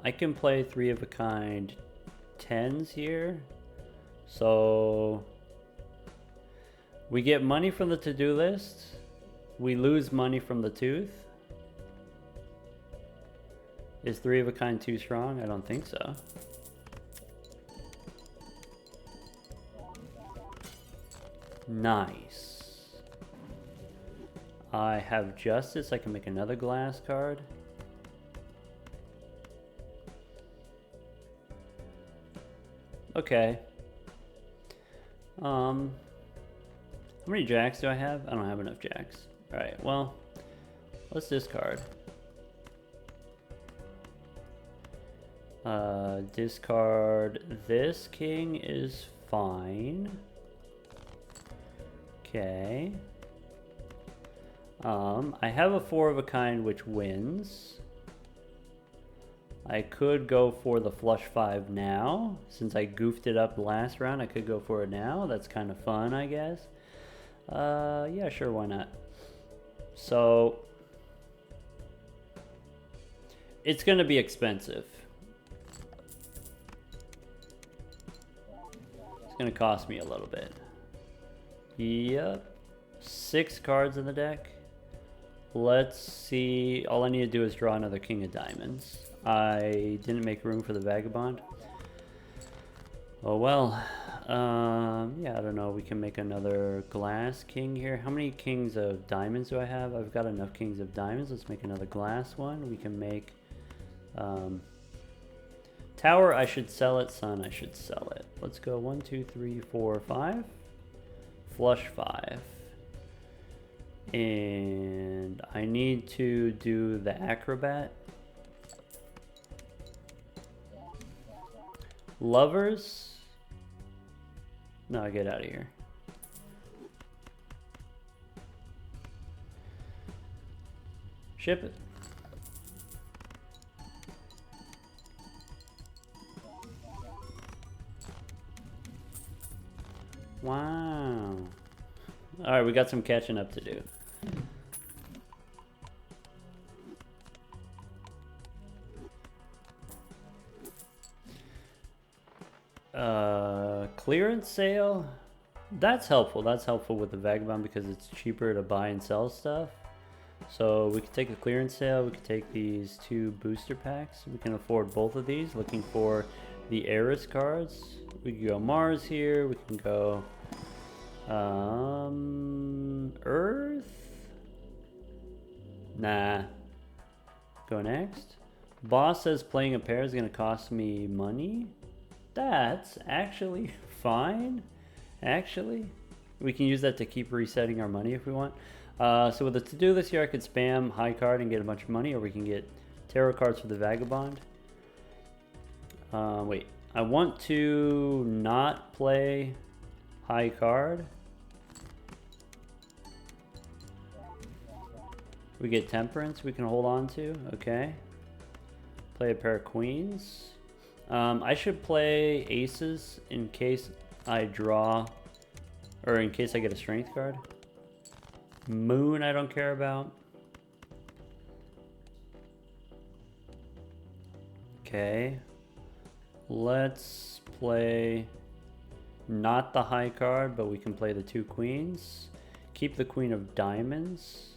I can play 3 of a kind 10s here. So we get money from the to-do list. We lose money from the tooth. Is 3 of a kind too strong? I don't think so. Nice. I have justice. I can make another glass card. Okay. How many jacks do I have? I don't have enough jacks. Alright, well, let's discard. Discard this king is fine. Okay. I have a 4 of a kind which wins. I could go for the flush 5 now. Since I goofed it up last round, I could go for it now. That's kind of fun, I guess. Yeah, sure, why not? So, it's going to be expensive. It's going to cost me a little bit. Yep. 6 cards in the deck. Let's see. All I need to do is draw another King of Diamonds. I didn't make room for the Vagabond. Oh well. Yeah, I don't know. We can make another glass king here. How many kings of diamonds do I have? I've got enough kings of diamonds. Let's make another glass one. We can make tower. I should sell it. Sun, I should sell it. Let's go 1, 2, 3, 4, 5. Flush 5. And I need to do the acrobat. Lovers. No, get out of here. Ship it. Wow. All right, we got some catching up to do. Clearance sale. That's helpful. That's helpful with the Vagabond because it's cheaper to buy and sell stuff. So we can take a clearance sale. We can take these 2 booster packs. We can afford both of these. Looking for the Eris cards. We can go Mars here. We can go Earth. Nah. Go next. Boss says playing a pair is going to cost me money. That's actually fine. Actually, we can use that to keep resetting our money if we want. So with the to-do list here, I could spam high card and get a bunch of money, or we can get tarot cards for the Vagabond. Wait, I want to not play high card. We get temperance we can hold on to. Okay. Play a pair of queens. I should play aces in case I draw, or in case I get a strength card. Moon I don't care about. Okay. Let's play not the high card, but we can play the 2 queens. Keep the Queen of Diamonds.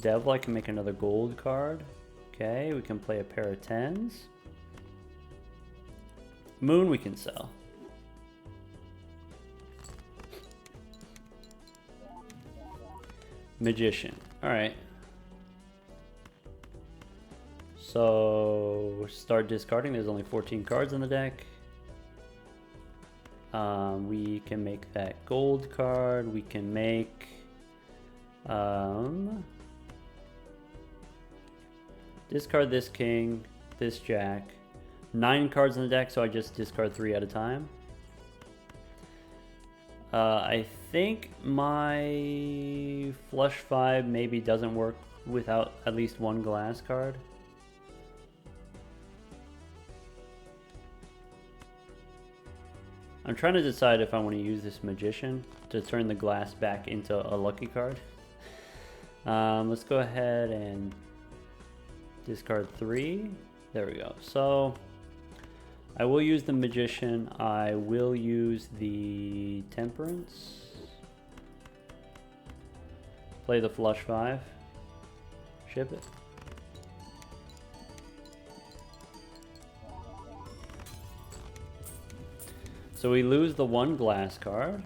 Devil, I can make another gold card. Okay, we can play a pair of 10s. Moon we can sell. Magician. Alright. So, start discarding. There's only 14 cards in the deck. We can make that gold card. We can make... discard this king, this jack. 9 cards in the deck, so I just discard 3 at a time. I think my flush 5 maybe doesn't work without at least 1 glass card. I'm trying to decide if I want to use this Magician to turn the glass back into a lucky card. Let's go ahead and discard 3. There we go. So I will use the Magician. I will use the Temperance. Play the flush 5. Ship it. So we lose the 1 glass card,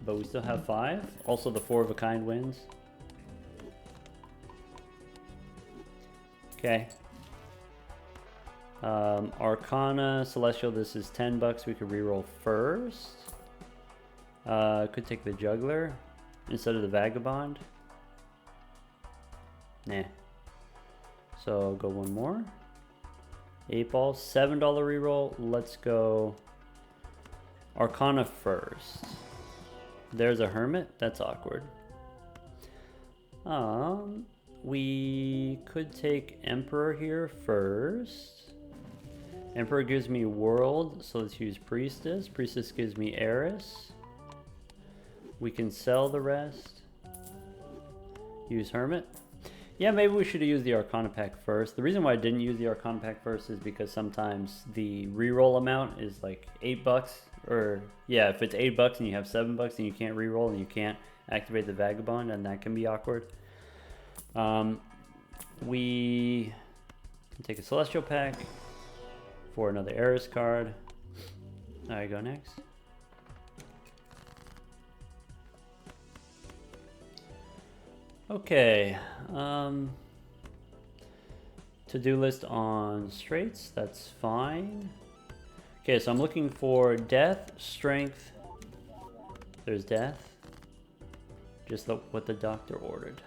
but we still have 5. Also the 4 of a kind wins. Okay. Arcana, Celestial, this is 10 bucks. We could reroll first. Could take the Juggler instead of the Vagabond. Nah. So go 1 more. 8 ball, $7 reroll. Let's go Arcana first. There's a Hermit. That's awkward. We could take Emperor here first. Emperor gives me World, so let's use Priestess. Priestess gives me Heiress. We can sell the rest. Use Hermit. Yeah, maybe we should have used the Arcana pack first. The reason why I didn't use the Arcana pack first is because sometimes the reroll amount is like 8 bucks. Or, yeah, if it's 8 bucks and you have 7 bucks and you can't reroll and you can't activate the Vagabond, and that can be awkward. We can take a Celestial pack for another Heiress card. I go next. Okay. To-do list on straights, that's fine. Okay, so I'm looking for Death, Strength. There's Death. Just what the doctor ordered.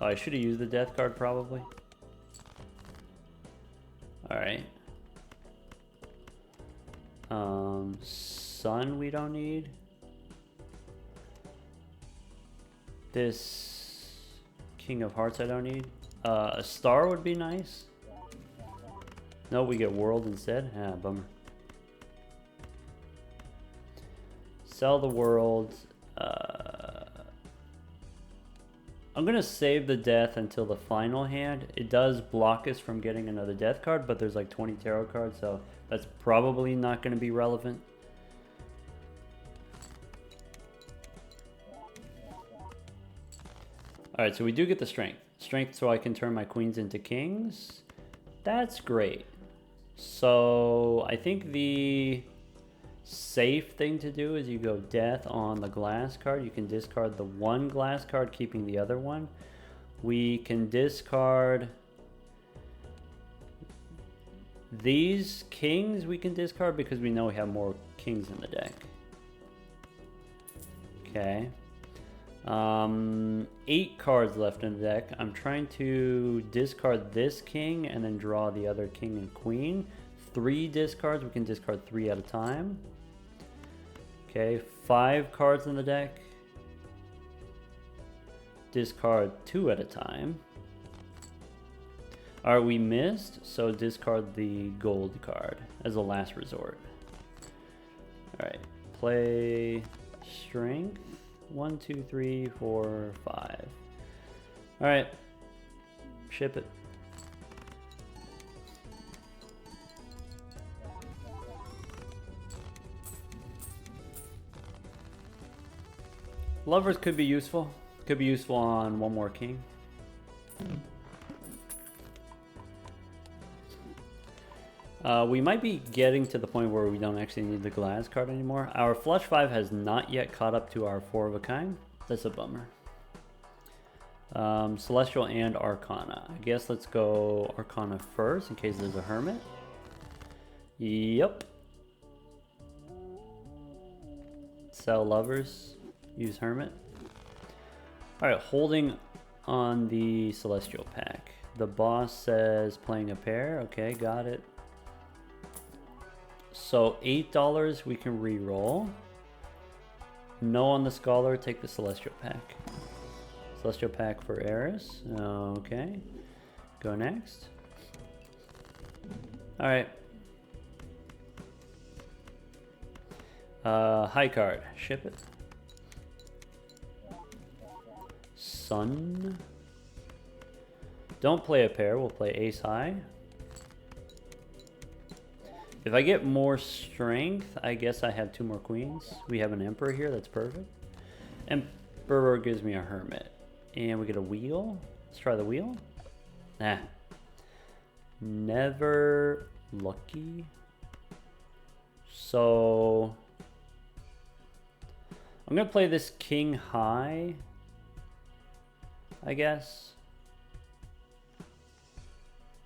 Oh, I should have used the Death card probably. Alright. Sun we don't need. This King of Hearts I don't need. A star would be nice. No, we get World instead. Ah, bummer. Sell the World. I'm going to save the Death until the final hand. It does block us from getting another Death card, but there's like 20 tarot cards, so that's probably not going to be relevant. Alright, so we do get the Strength. Strength so I can turn my queens into kings. That's great. So I think the safe thing to do is you go Death on the glass card. You can discard the 1 glass card, keeping the other one. We can discard these kings. We can discard because we know we have more kings in the deck. Okay. 8 cards left in the deck. I'm trying to discard this king and then draw the other king and queen. 3 discards. We can discard 3 at a time. Okay, 5 cards in the deck. Discard 2 at a time. Alright, we missed, so discard the gold card as a last resort. Alright, play Strength. 1, 2, 3, 4, 5. Alright, ship it. Lovers could be useful. Could be useful on one more king. We might be getting to the point where we don't actually need the glass card anymore. Our flush 5 has not yet caught up to our 4 of a kind. That's a bummer. Celestial and Arcana. I guess let's go Arcana first in case there's a Hermit. Yep. Sell Lovers. Use Hermit. Alright, holding on the Celestial pack. The boss says playing a pair. Okay, got it. So $8 we can re-roll. No on the Scholar, take the Celestial pack. Celestial pack for Eris. Okay. Go next. Alright. High card. Ship it. Sun. Don't play a pair, we'll play ace high. If I get more strength, I guess I have 2 more queens. We have an emperor here, that's perfect. Emperor gives me a hermit. And we get a wheel. Let's try the wheel. Nah. Never lucky. So I'm gonna play this king high, I guess.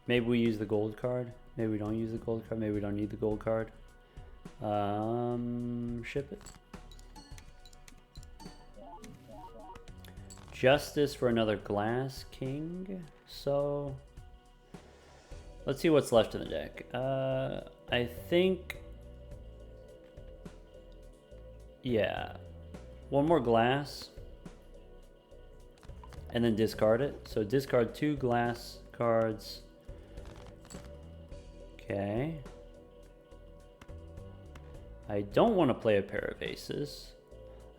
Maybe we use the gold card. Maybe we don't use the gold card. Maybe we don't need the gold card. Ship it. Justice for another glass king. So let's see what's left in the deck. I think, yeah, one more glass and then discard it. So discard 2 glass cards. Okay. I don't want to play a pair of aces.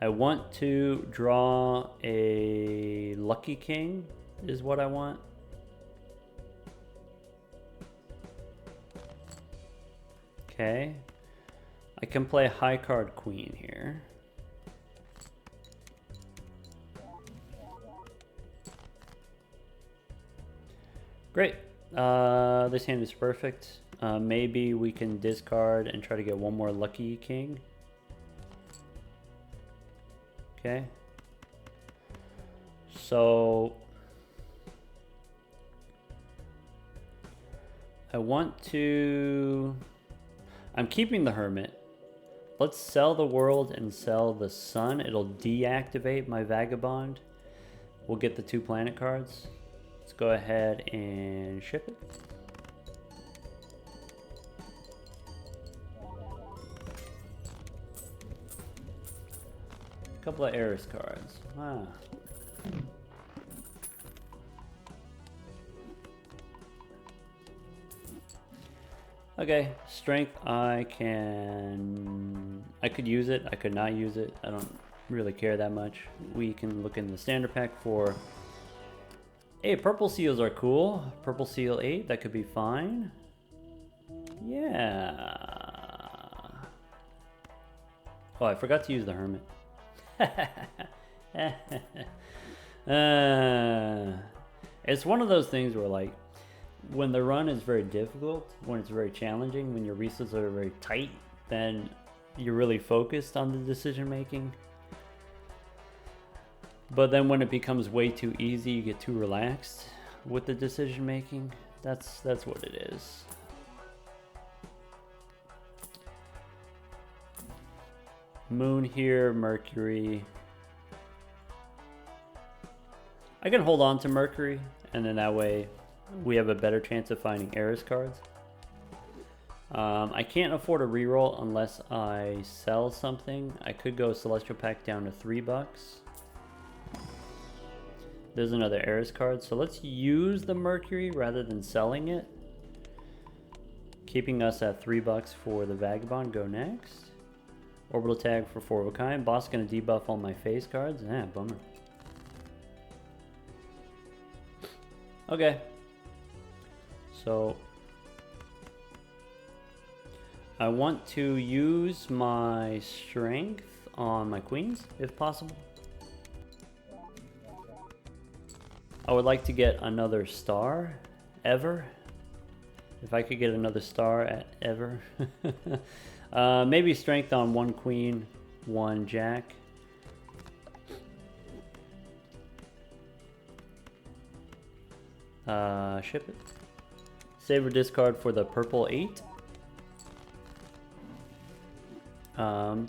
I want to draw a lucky king is what I want. Okay. I can play high card queen here. Great. This hand is perfect. Maybe we can discard and try to get one more lucky king. Okay. So I want to... I'm keeping the Hermit. Let's sell the World and sell the Sun. It'll deactivate my Vagabond. We'll get the 2 planet cards. Let's go ahead and ship it. A couple of Eris cards. Ah. Okay, strength, I could use it, I could not use it. I don't really care that much. We can look in the standard pack for... Hey, purple seals are cool. Purple seal 8, that could be fine. Yeah. Oh, I forgot to use the Hermit. It's one of those things where, like, when the run is very difficult, when it's very challenging, when your resources are very tight, then you're really focused on the decision making. But then when it becomes way too easy, you get too relaxed with the decision making. That's what it is. Moon here, Mercury. I can hold on to Mercury, and then that way we have a better chance of finding Eris cards. I can't afford a reroll unless I sell something. I could go Celestial Pack down to $3. There's another Eris card, so let's use the Mercury rather than selling it. Keeping us at $3 for the Vagabond. Go next. Orbital tag for 4 of a kind. Boss gonna debuff all my face cards. Bummer. Okay. So I want to use my strength on my queens, if possible. I would like to get another star ever. If I could get another star at ever. Maybe strength on 1 queen, 1 jack. Ship it. Save or discard for the purple 8.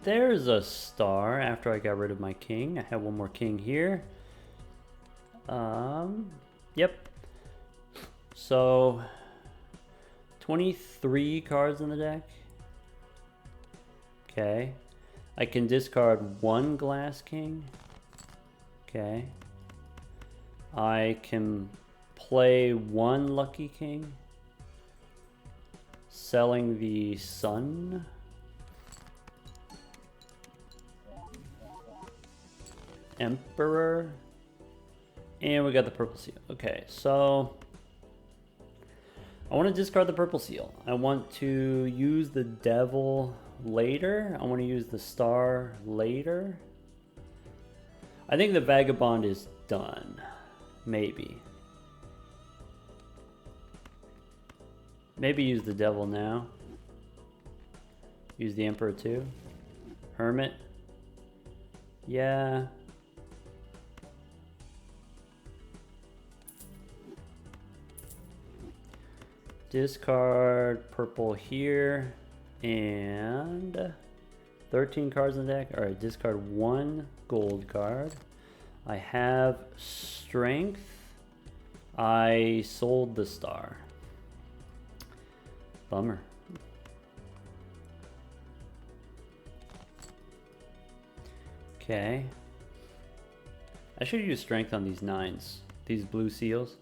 There's a star after I got rid of my king. I have 1 more king here. Yep. So 23 cards in the deck. Okay. I can discard 1 glass king. Okay. I can play 1 lucky king. Selling the sun. Emperor. And we got the purple seal. Okay, so I want to discard the purple seal. I want to use the devil later. I want to use the star later. I think the Vagabond is done. Maybe. Maybe use the devil now. Use the Emperor too. Hermit. Yeah. Discard purple here. And 13 cards in the deck. Alright, discard 1 gold card. I have strength. I sold the star. Bummer. Okay. I should use strength on these 9s. These blue seals.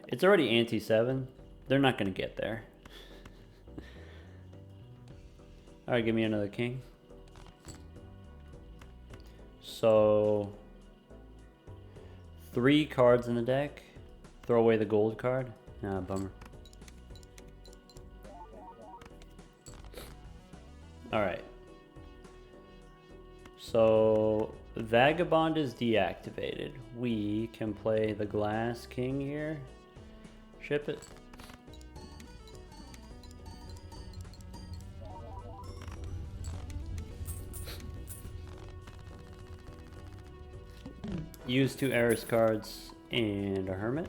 It's already anti-7. They're not going to get there. Alright, give me another king. So 3 cards in the deck. Throw away the gold card. Ah, bummer. Alright. So Vagabond is deactivated. We can play the glass king here. Ship it. Use 2 Eris cards and a hermit.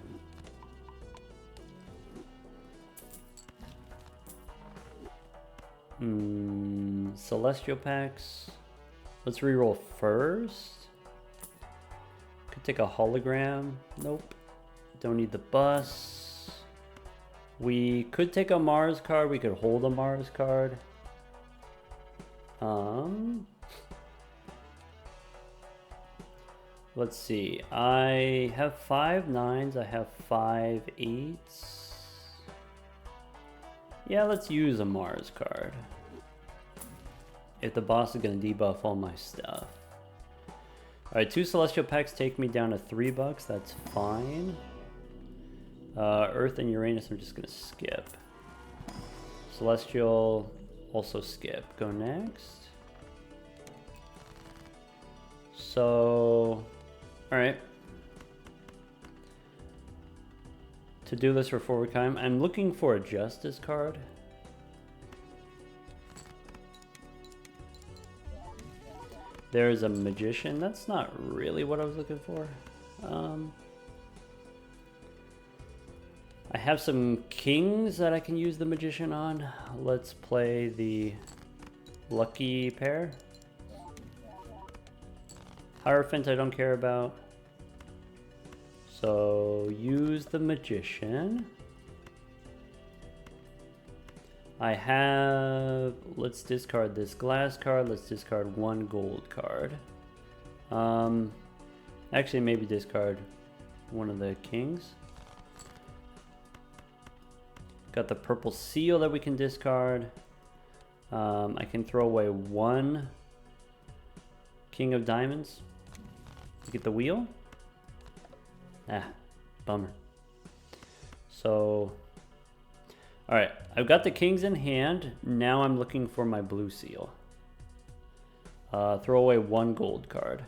Celestial packs. Let's reroll first. Could take a hologram. Nope. Don't need the bus. We could take a Mars card. We could hold a Mars card. Let's see. I have 5 9s. I have 5 8s. Yeah, let's use a Mars card. If the boss is going to debuff all my stuff. Alright, 2 Celestial packs take me down to $3. That's fine. Earth and Uranus I'm just going to skip. Celestial, also skip. Go next. So, alright. To-do list for forward time. I'm looking for a Justice card. There's a Magician. That's not really what I was looking for. I have some kings that I can use the Magician on. Let's play the lucky pair. Hierophant I don't care about. So use the Magician. I have, let's discard this glass card. Let's discard 1 gold card. Actually maybe discard one of the kings. Got the purple seal that we can discard. I can throw away 1 king of diamonds. Get the wheel. Ah, bummer. So, alright, I've got the kings in hand. Now I'm looking for my blue seal. Throw away 1 gold card.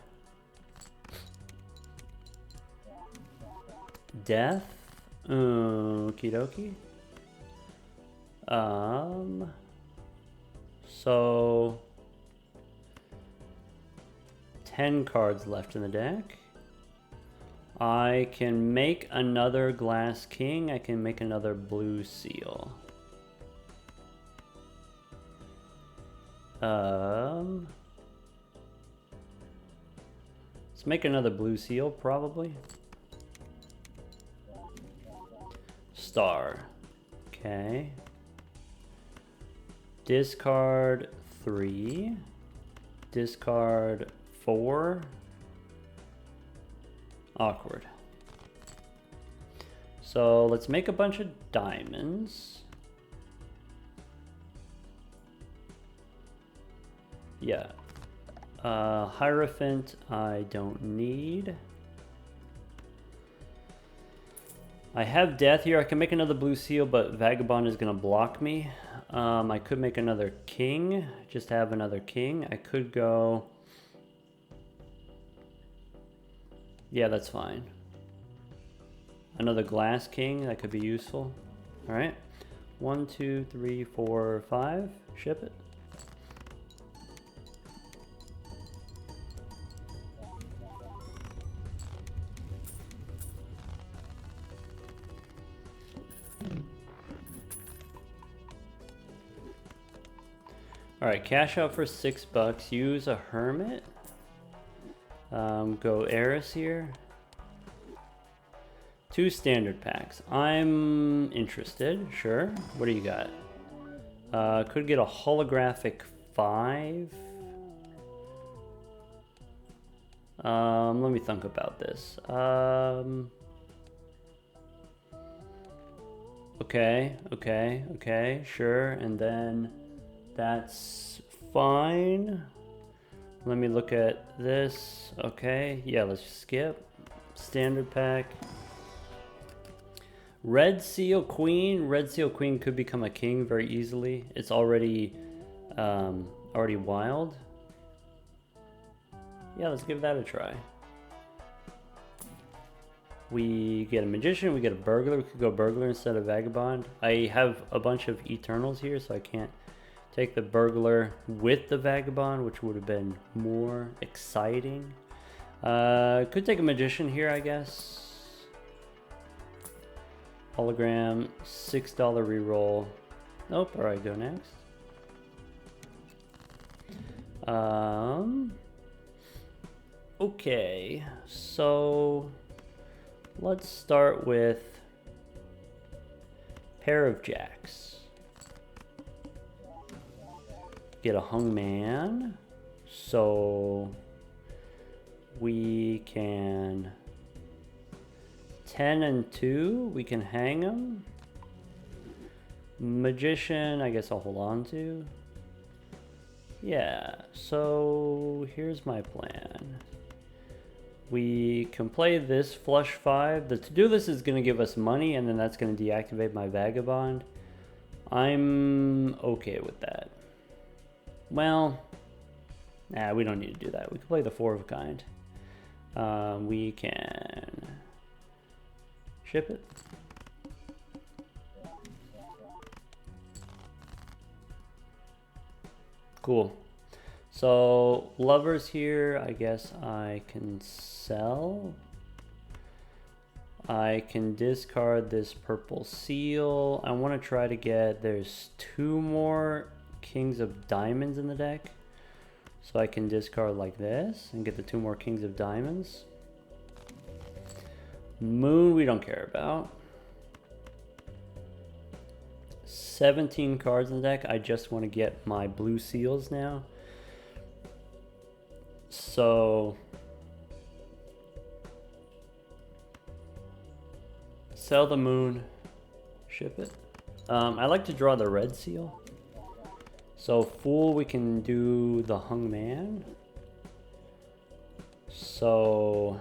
death. Okie dokie. So 10 cards left in the deck. I can make another glass king. I can make another blue seal. Let's make another blue seal, probably. Star. Okay. Discard 3. Discard 4. Awkward. So let's make a bunch of diamonds. Yeah. Hierophant I don't need. I have death here. I can make another blue seal, but Vagabond is going to block me. I could make another king. Just have another king. I could go... Yeah, that's fine. Another glass king. That could be useful. All right. 1, 2, 3, 4, 5. Ship it. All right, cash out for $6. Use a hermit. Go Eris here. 2 standard packs. I'm interested. Sure. What do you got? Could get a holographic 5. Let me think about this. Okay, sure. And then that's fine. Let me look at this. Okay, yeah, let's skip. Standard pack. Red Seal Queen. Red Seal Queen could become a king very easily. It's already wild. Yeah, let's give that a try. We get a magician, we get a burglar. We could go burglar instead of vagabond. I have a bunch of eternals here, so I can't take the burglar with the vagabond, which would have been more exciting. Could take a magician here, I guess. Hologram, $6 reroll. Nope, alright, go next. Okay, so let's start with pair of jacks. Get a hung man, so we can 10 and 2, we can hang him. Magician, I guess I'll hold on to. Yeah, so here's my plan. We can play this flush 5. The to-do list is going to give us money, and then that's going to deactivate my vagabond. I'm okay with that. Well, nah, we don't need to do that. We can play the 4 of a kind. We can ship it. Cool. So lovers here, I guess I can sell. I can discard this purple seal. I want to try to get, there's 2 more kings of diamonds in the deck. So I can discard like this and get the 2 more kings of diamonds. Moon we don't care about. 17 cards in the deck. I just want to get my blue seals now. So sell the moon, ship it. I like to draw the red seal. So fool, we can do the hung man. So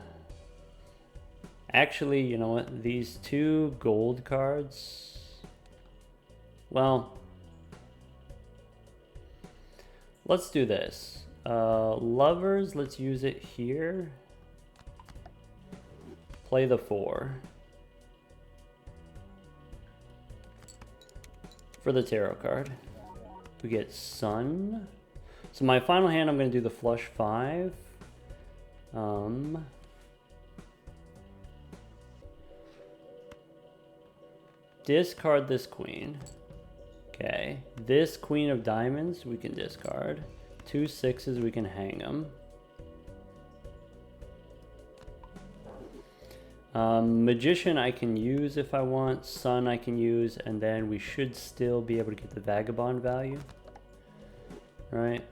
actually, you know what? These 2 gold cards. Well, let's do this. Lovers, let's use it here. Play the 4. for the tarot card. We get Sun. So my final hand, I'm going to do the flush 5. Discard this queen. Okay. This queen of diamonds, we can discard. 2 6s, we can hang them. Magician I can use if I want. Sun I can use. And then we should still be able to get the Vagabond value. Right?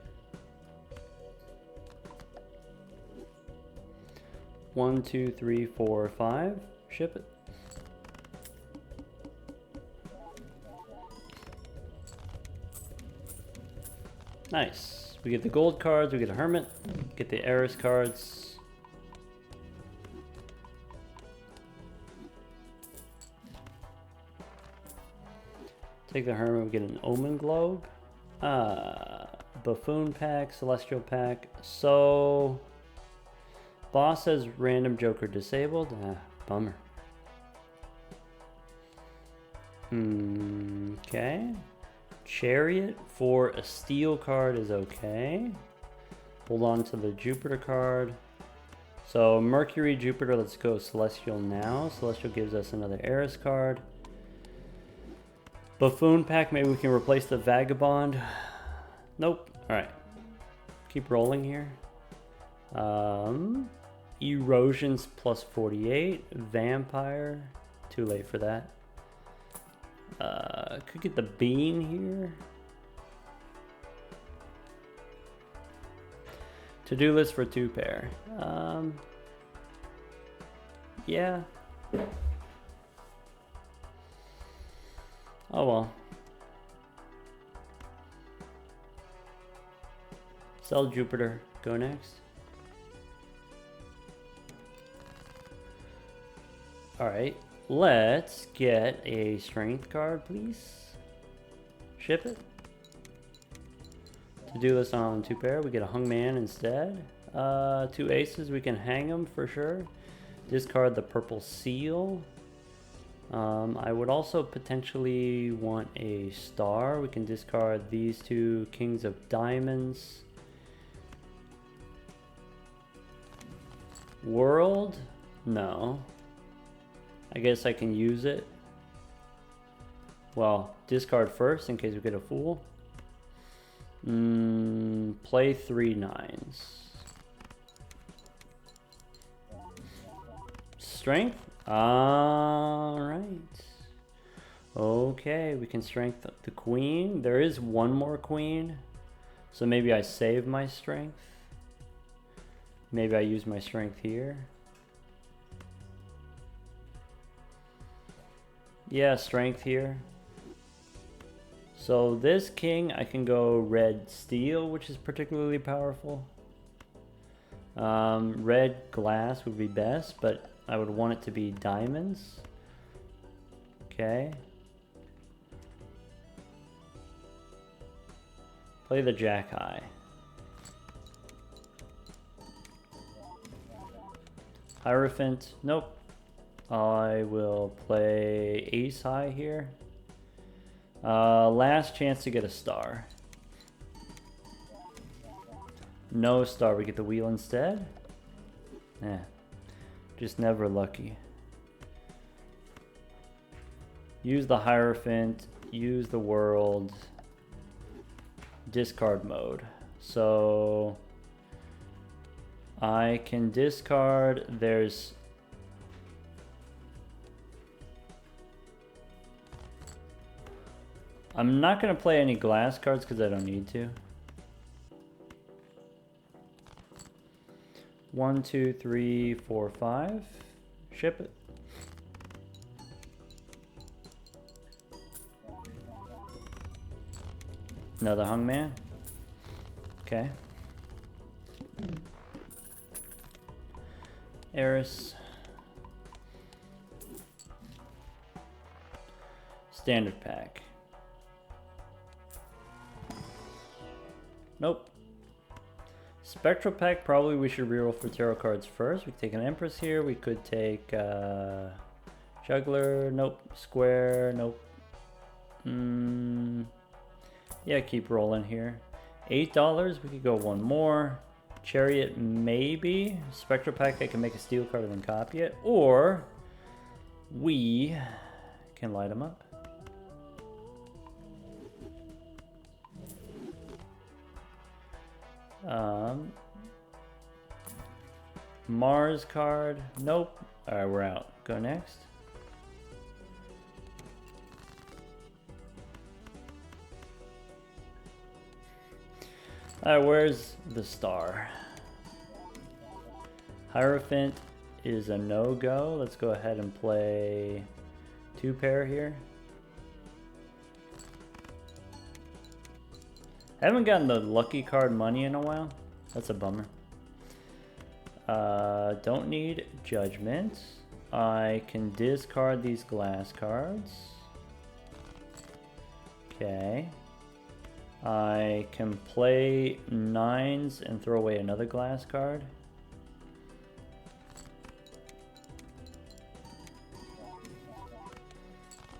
1 2 3 4 5. Ship it. Nice. We get the gold cards, we get a hermit, get the heiress cards. Take the hermit, we get an omen globe. Buffoon pack, celestial pack. So boss says random joker disabled. Bummer. Okay. Chariot for a steel card is okay. Hold on to the Jupiter card. So Mercury, Jupiter, let's go Celestial now. Celestial gives us another Heiress card. Buffoon pack, maybe we can replace the Vagabond. Nope. Alright. Keep rolling here. Erosions plus 48. Vampire. Too late for that. Could get the bean here. To-do list for 2 pair. Yeah. Oh well. Sell Jupiter. Go next. Alright. Let's get a strength card, please. Ship it. To do this on 2 pair, we get a hung man instead. 2 aces, we can hang them for sure. Discard the purple seal. I would also potentially want a star. We can discard these 2 kings of diamonds. World? No. I guess I can use it. Well, discard first in case we get a fool. Play 3 9s. Strength? Alright. Okay, we can strength the queen. There is one more queen. So maybe I save my strength. Maybe I use my strength here. Yeah, strength here. So this king, I can go red steel, which is particularly powerful. Red glass would be best, but I would want it to be diamonds. Okay. Play the jack high. Hierophant, nope. I will play ace high here. Last chance to get a star. No star, we get the wheel instead. Just never lucky. Use the Hierophant, use the world, discard mode. So I can discard, there's I'm not going to play any glass cards because I don't need to. 1 2 3 4 5. Ship it. Another hung man. Okay. Heiress. Standard pack. Nope. Spectral pack, probably we should reroll for tarot cards first. We could take an Empress here. We could take Juggler. Nope. Square. Nope. Yeah, keep rolling here. $8, we could go one more. Chariot, maybe. Spectral Pack, I can make a steel card and then copy it. Or we can light them up. Mars card, nope. All right, we're out. Go next. All right, where's the star? Hierophant is a no-go. Let's go ahead and play 2 pair here. I haven't gotten the lucky card money in a while. That's a bummer. Don't need judgment. I can discard these glass cards. Okay. I can play 9s and throw away another glass card.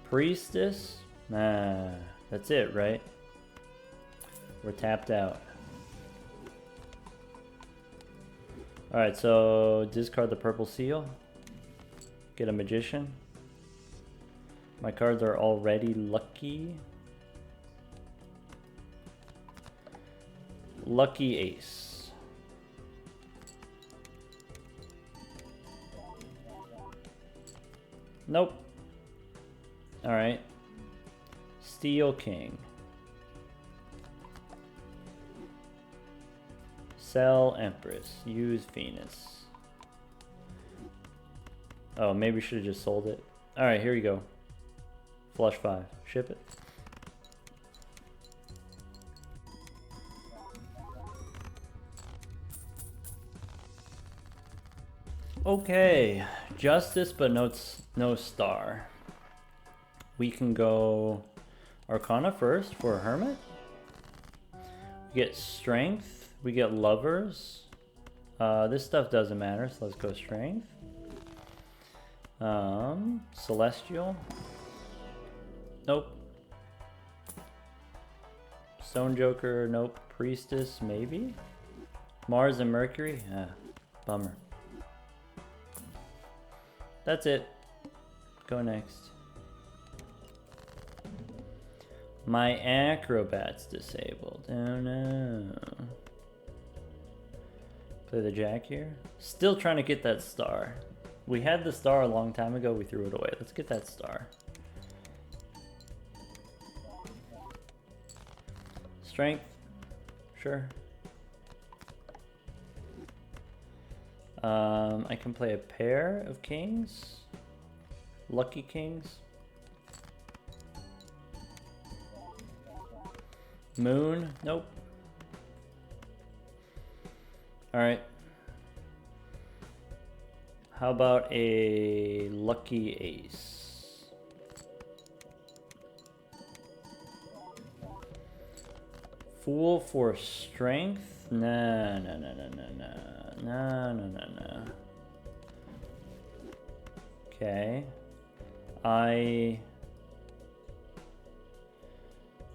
Priestess? Nah, that's it, right? We're tapped out. Alright, so discard the purple seal. Get a magician. My cards are already lucky. Lucky ace. Nope. Alright. Steel king. Sell Empress. Use Venus. Oh, maybe we should have just sold it. Alright, here you go. Flush 5. Ship it. Okay. Justice, but no star. We can go Arcana first for a Hermit. We get Strength. We get Lovers. This stuff doesn't matter, so let's go Strength. Celestial. Nope. Stone Joker, nope. Priestess, maybe. Mars and Mercury, bummer. That's it. Go next. My Acrobat's disabled. Oh no. Play the Jack here. Still trying to get that star. We had the star a long time ago. We threw it away. Let's get that star. Strength. Sure. I can play a pair of kings. Lucky kings. Moon. Nope. Alright. How about a lucky ace? Fool for strength? Nah. Okay.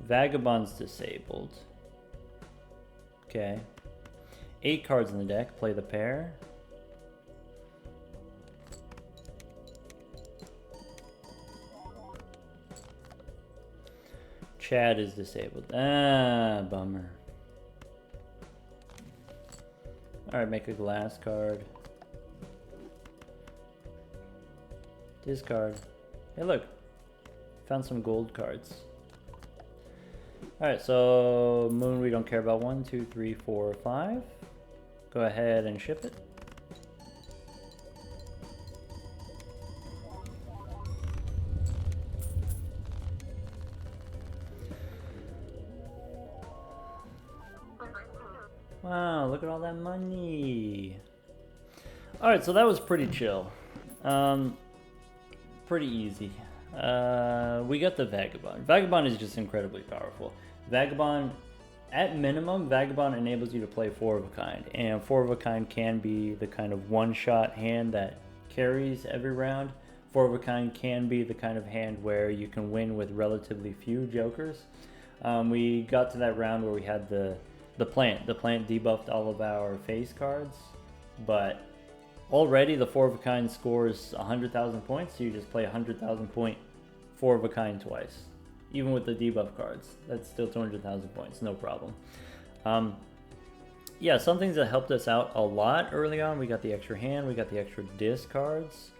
Vagabond's disabled. Okay. 8 cards in the deck. Play the pair. Chad is disabled. Bummer. Alright, make a glass card. Discard. Hey look. Found some gold cards. Alright, so Moon we don't care about. 1, 2, 3, 4, 5. Go ahead and ship it. Wow, look at all that money. Alright, so that was pretty chill. Pretty easy. We got the Vagabond. Vagabond is just incredibly powerful. Vagabond, at minimum, Vagabond enables you to play 4 of a kind. And 4 of a kind can be the kind of one-shot hand that carries every round. 4 of a kind can be the kind of hand where you can win with relatively few jokers. We got to that round where we had the plant. The plant debuffed all of our face cards, but already the 4 of a kind scores 100,000 points, so you just play 100,000 point 4 of a kind twice. Even with the debuff cards, that's still 200,000 points, no problem. Yeah, some things that helped us out a lot early on, we got the extra hand, we got the extra discards.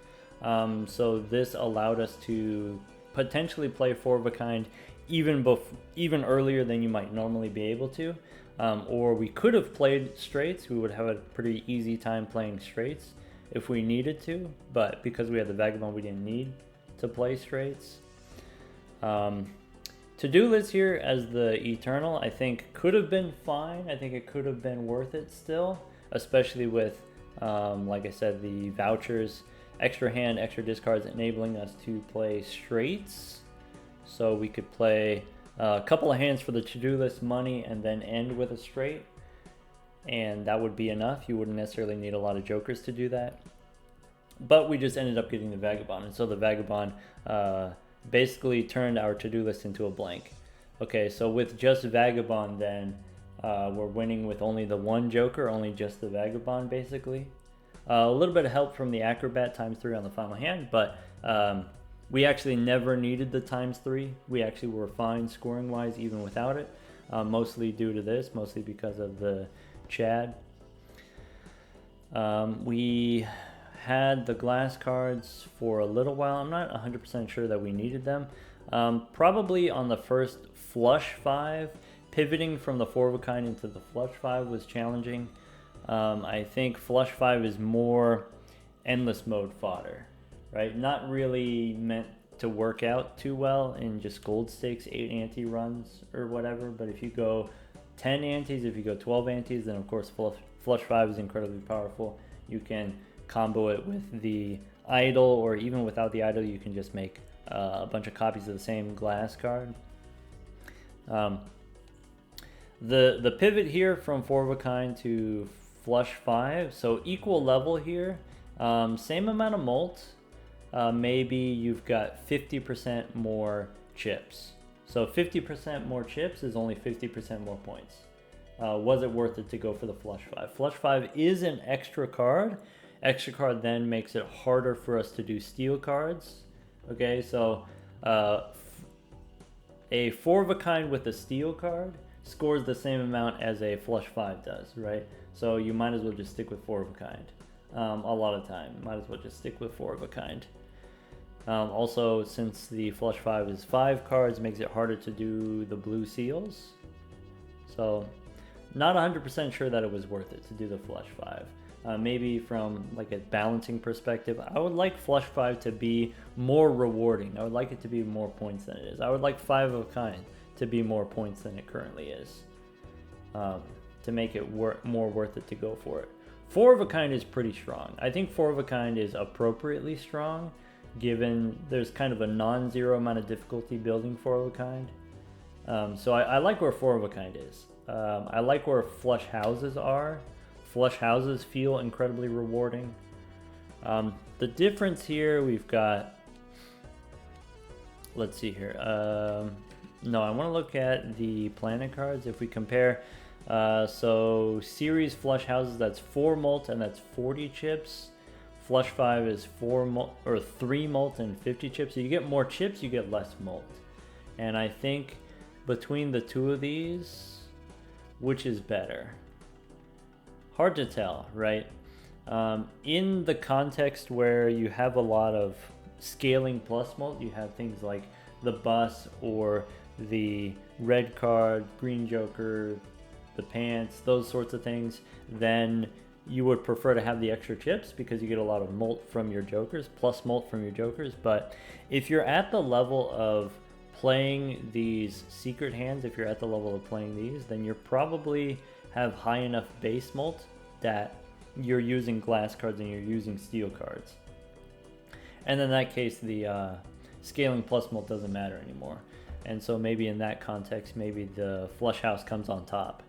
So this allowed us to potentially play 4 of a kind even earlier than you might normally be able to. Or we could have played straights. We would have a pretty easy time playing straights if we needed to, but because we had the Vagabond, we didn't need to play straights. To-do list here as the Eternal, I think could have been fine. I think it could have been worth it still, especially with, like I said, the vouchers, extra hand, extra discards, enabling us to play straights. So we could play a couple of hands for the to-do list money and then end with a straight. And that would be enough. You wouldn't necessarily need a lot of jokers to do that. But we just ended up getting the Vagabond. And so the Vagabond basically turned our to-do list into a blank. Okay, so with just Vagabond then, we're winning with only the one joker, only just the Vagabond basically. A little bit of help from the Acrobat ×3 on the final hand, but we actually never needed the ×3. We actually were fine scoring wise even without it, mostly due to this, mostly because of the Chad. We had the glass cards for a little while. I'm not 100% sure that we needed them. Probably on the first flush 5, pivoting from the 4 of a kind into the flush 5 was challenging. I think flush 5 is more endless mode fodder, right? Not really meant to work out too well in just gold stakes 8 ante runs or whatever, but if you go 10 antes, if you go 12 antes, then of course flush 5 is incredibly powerful. You can combo it with the idol, or even without the idol, you can just make a bunch of copies of the same glass card. The pivot here from 4 of a kind to flush 5, so equal level here, same amount of molt, maybe you've got 50% more chips. So 50% more chips is only 50% more points. Was it worth it to go for the flush 5? Flush 5 is an extra card. Extra card then makes it harder for us to do steal cards. Okay, so a 4 of a kind with a steal card scores the same amount as a flush 5 does, right? So you might as well just stick with 4 of a kind. A lot of time, might as well just stick with 4 of a kind. Also, since the flush 5 is 5 cards, it makes it harder to do the blue seals. So not 100% sure that it was worth it to do the flush 5. Maybe from like a balancing perspective, I would like flush 5 to be more rewarding. I would like it to be more points than it is. I would like 5 of a kind to be more points than it currently is, to make it more worth it to go for it. 4 of a kind is pretty strong. I think 4 of a kind is appropriately strong, given there's kind of a non-zero amount of difficulty building 4 of a kind. So I like where 4 of a kind is. I like where flush houses are. Flush houses feel incredibly rewarding. The difference here, we've got, let's see here. No, I want to look at the planet cards. If we compare, so series flush houses, that's 4 molt and that's 40 chips. Flush 5 is 3 molt and 50 chips. So you get more chips, you get less molt. And I think between the two of these, which is better? Hard to tell, right? In the context where you have a lot of scaling plus molt, you have things like the bus or the red card, green joker, the pants, those sorts of things, then you would prefer to have the extra chips because you get a lot of molt from your jokers, plus molt from your jokers. But if you're at the level of playing these secret hands, if you're at the level of playing these, then you're probably have high enough base molt that you're using glass cards and you're using steel cards. And in that case, the scaling plus molt doesn't matter anymore. And so maybe in that context, maybe the flush house comes on top.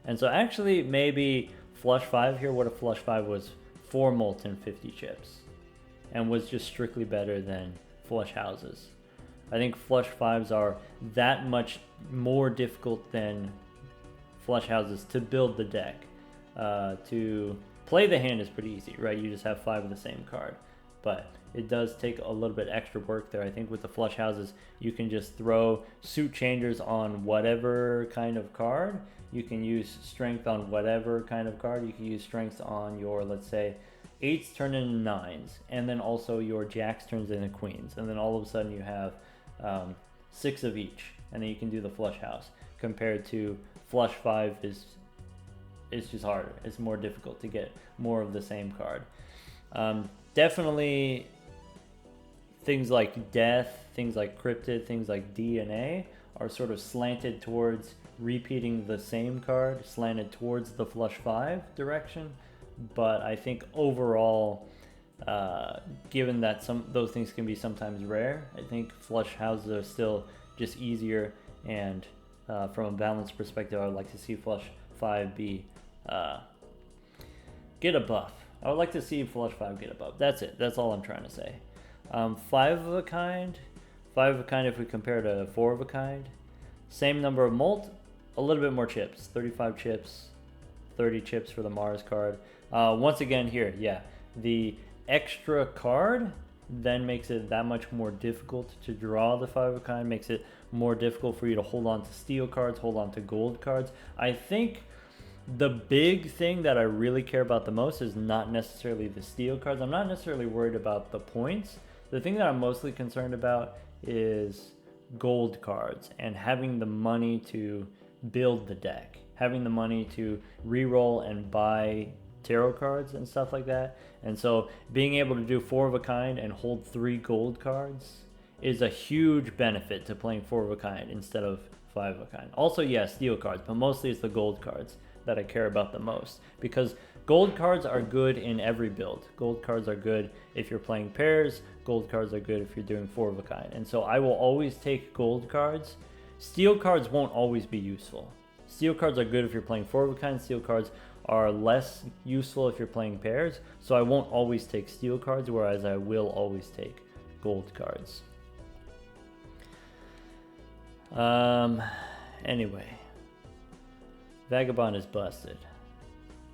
And so actually maybe flush 5 here, what if flush 5 was 4 molt and 50 chips? and was just strictly better than flush houses. I think flush fives are that much more difficult than flush houses to build the deck. To play the hand is pretty easy, right? You just have 5 of the same card, but it does take a little bit extra work there. I think with the flush houses, you can just throw suit changers on whatever kind of card. You can use strength on whatever kind of card. You can use strength on your, let's say, 8s turn into 9s, and then also your jacks turns into queens, and then all of a sudden you have 6 of each, and then you can do the flush house. Compared to flush 5 is just harder. It's more difficult to get more of the same card. Definitely things like death, things like cryptid, things like DNA are sort of slanted towards repeating the same card, slanted towards the flush 5 direction. But I think overall, given that those things can be sometimes rare, I think flush houses are still just easier, and from a balance perspective, I would like to see flush 5 be get a buff. I would like to see flush 5 get a buff. That's it. That's all I'm trying to say. 5 of a kind if we compare to 4 of a kind, same number of molt, a little bit more chips, 35 chips, 30 chips for the Mars card. Once again here, yeah, the extra card then makes it that much more difficult to draw the 5 of a kind, makes it more difficult for you to hold on to steel cards, hold on to gold cards. I think the big thing that I really care about the most is not necessarily the steel cards. I'm not necessarily worried about the points. The thing that I'm mostly concerned about is gold cards and having the money to build the deck, having the money to re-roll and buy tarot cards and stuff like that. And so being able to do 4 of a kind and hold 3 gold cards is a huge benefit to playing 4 of a kind instead of 5 of a kind. Also, yeah, steel cards, but mostly it's the gold cards that I care about the most, because gold cards are good in every build. Gold cards are good if you're playing pairs. Gold cards are good if you're doing 4 of a kind. And so I will always take gold cards. Steel cards won't always be useful. Steel cards are good if you're playing 4 of a kind. Steel cards are less useful if you're playing pairs. So I won't always take steel cards, whereas I will always take gold cards. Anyway, Vagabond is busted.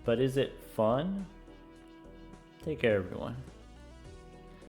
But is it fun? Take care, everyone.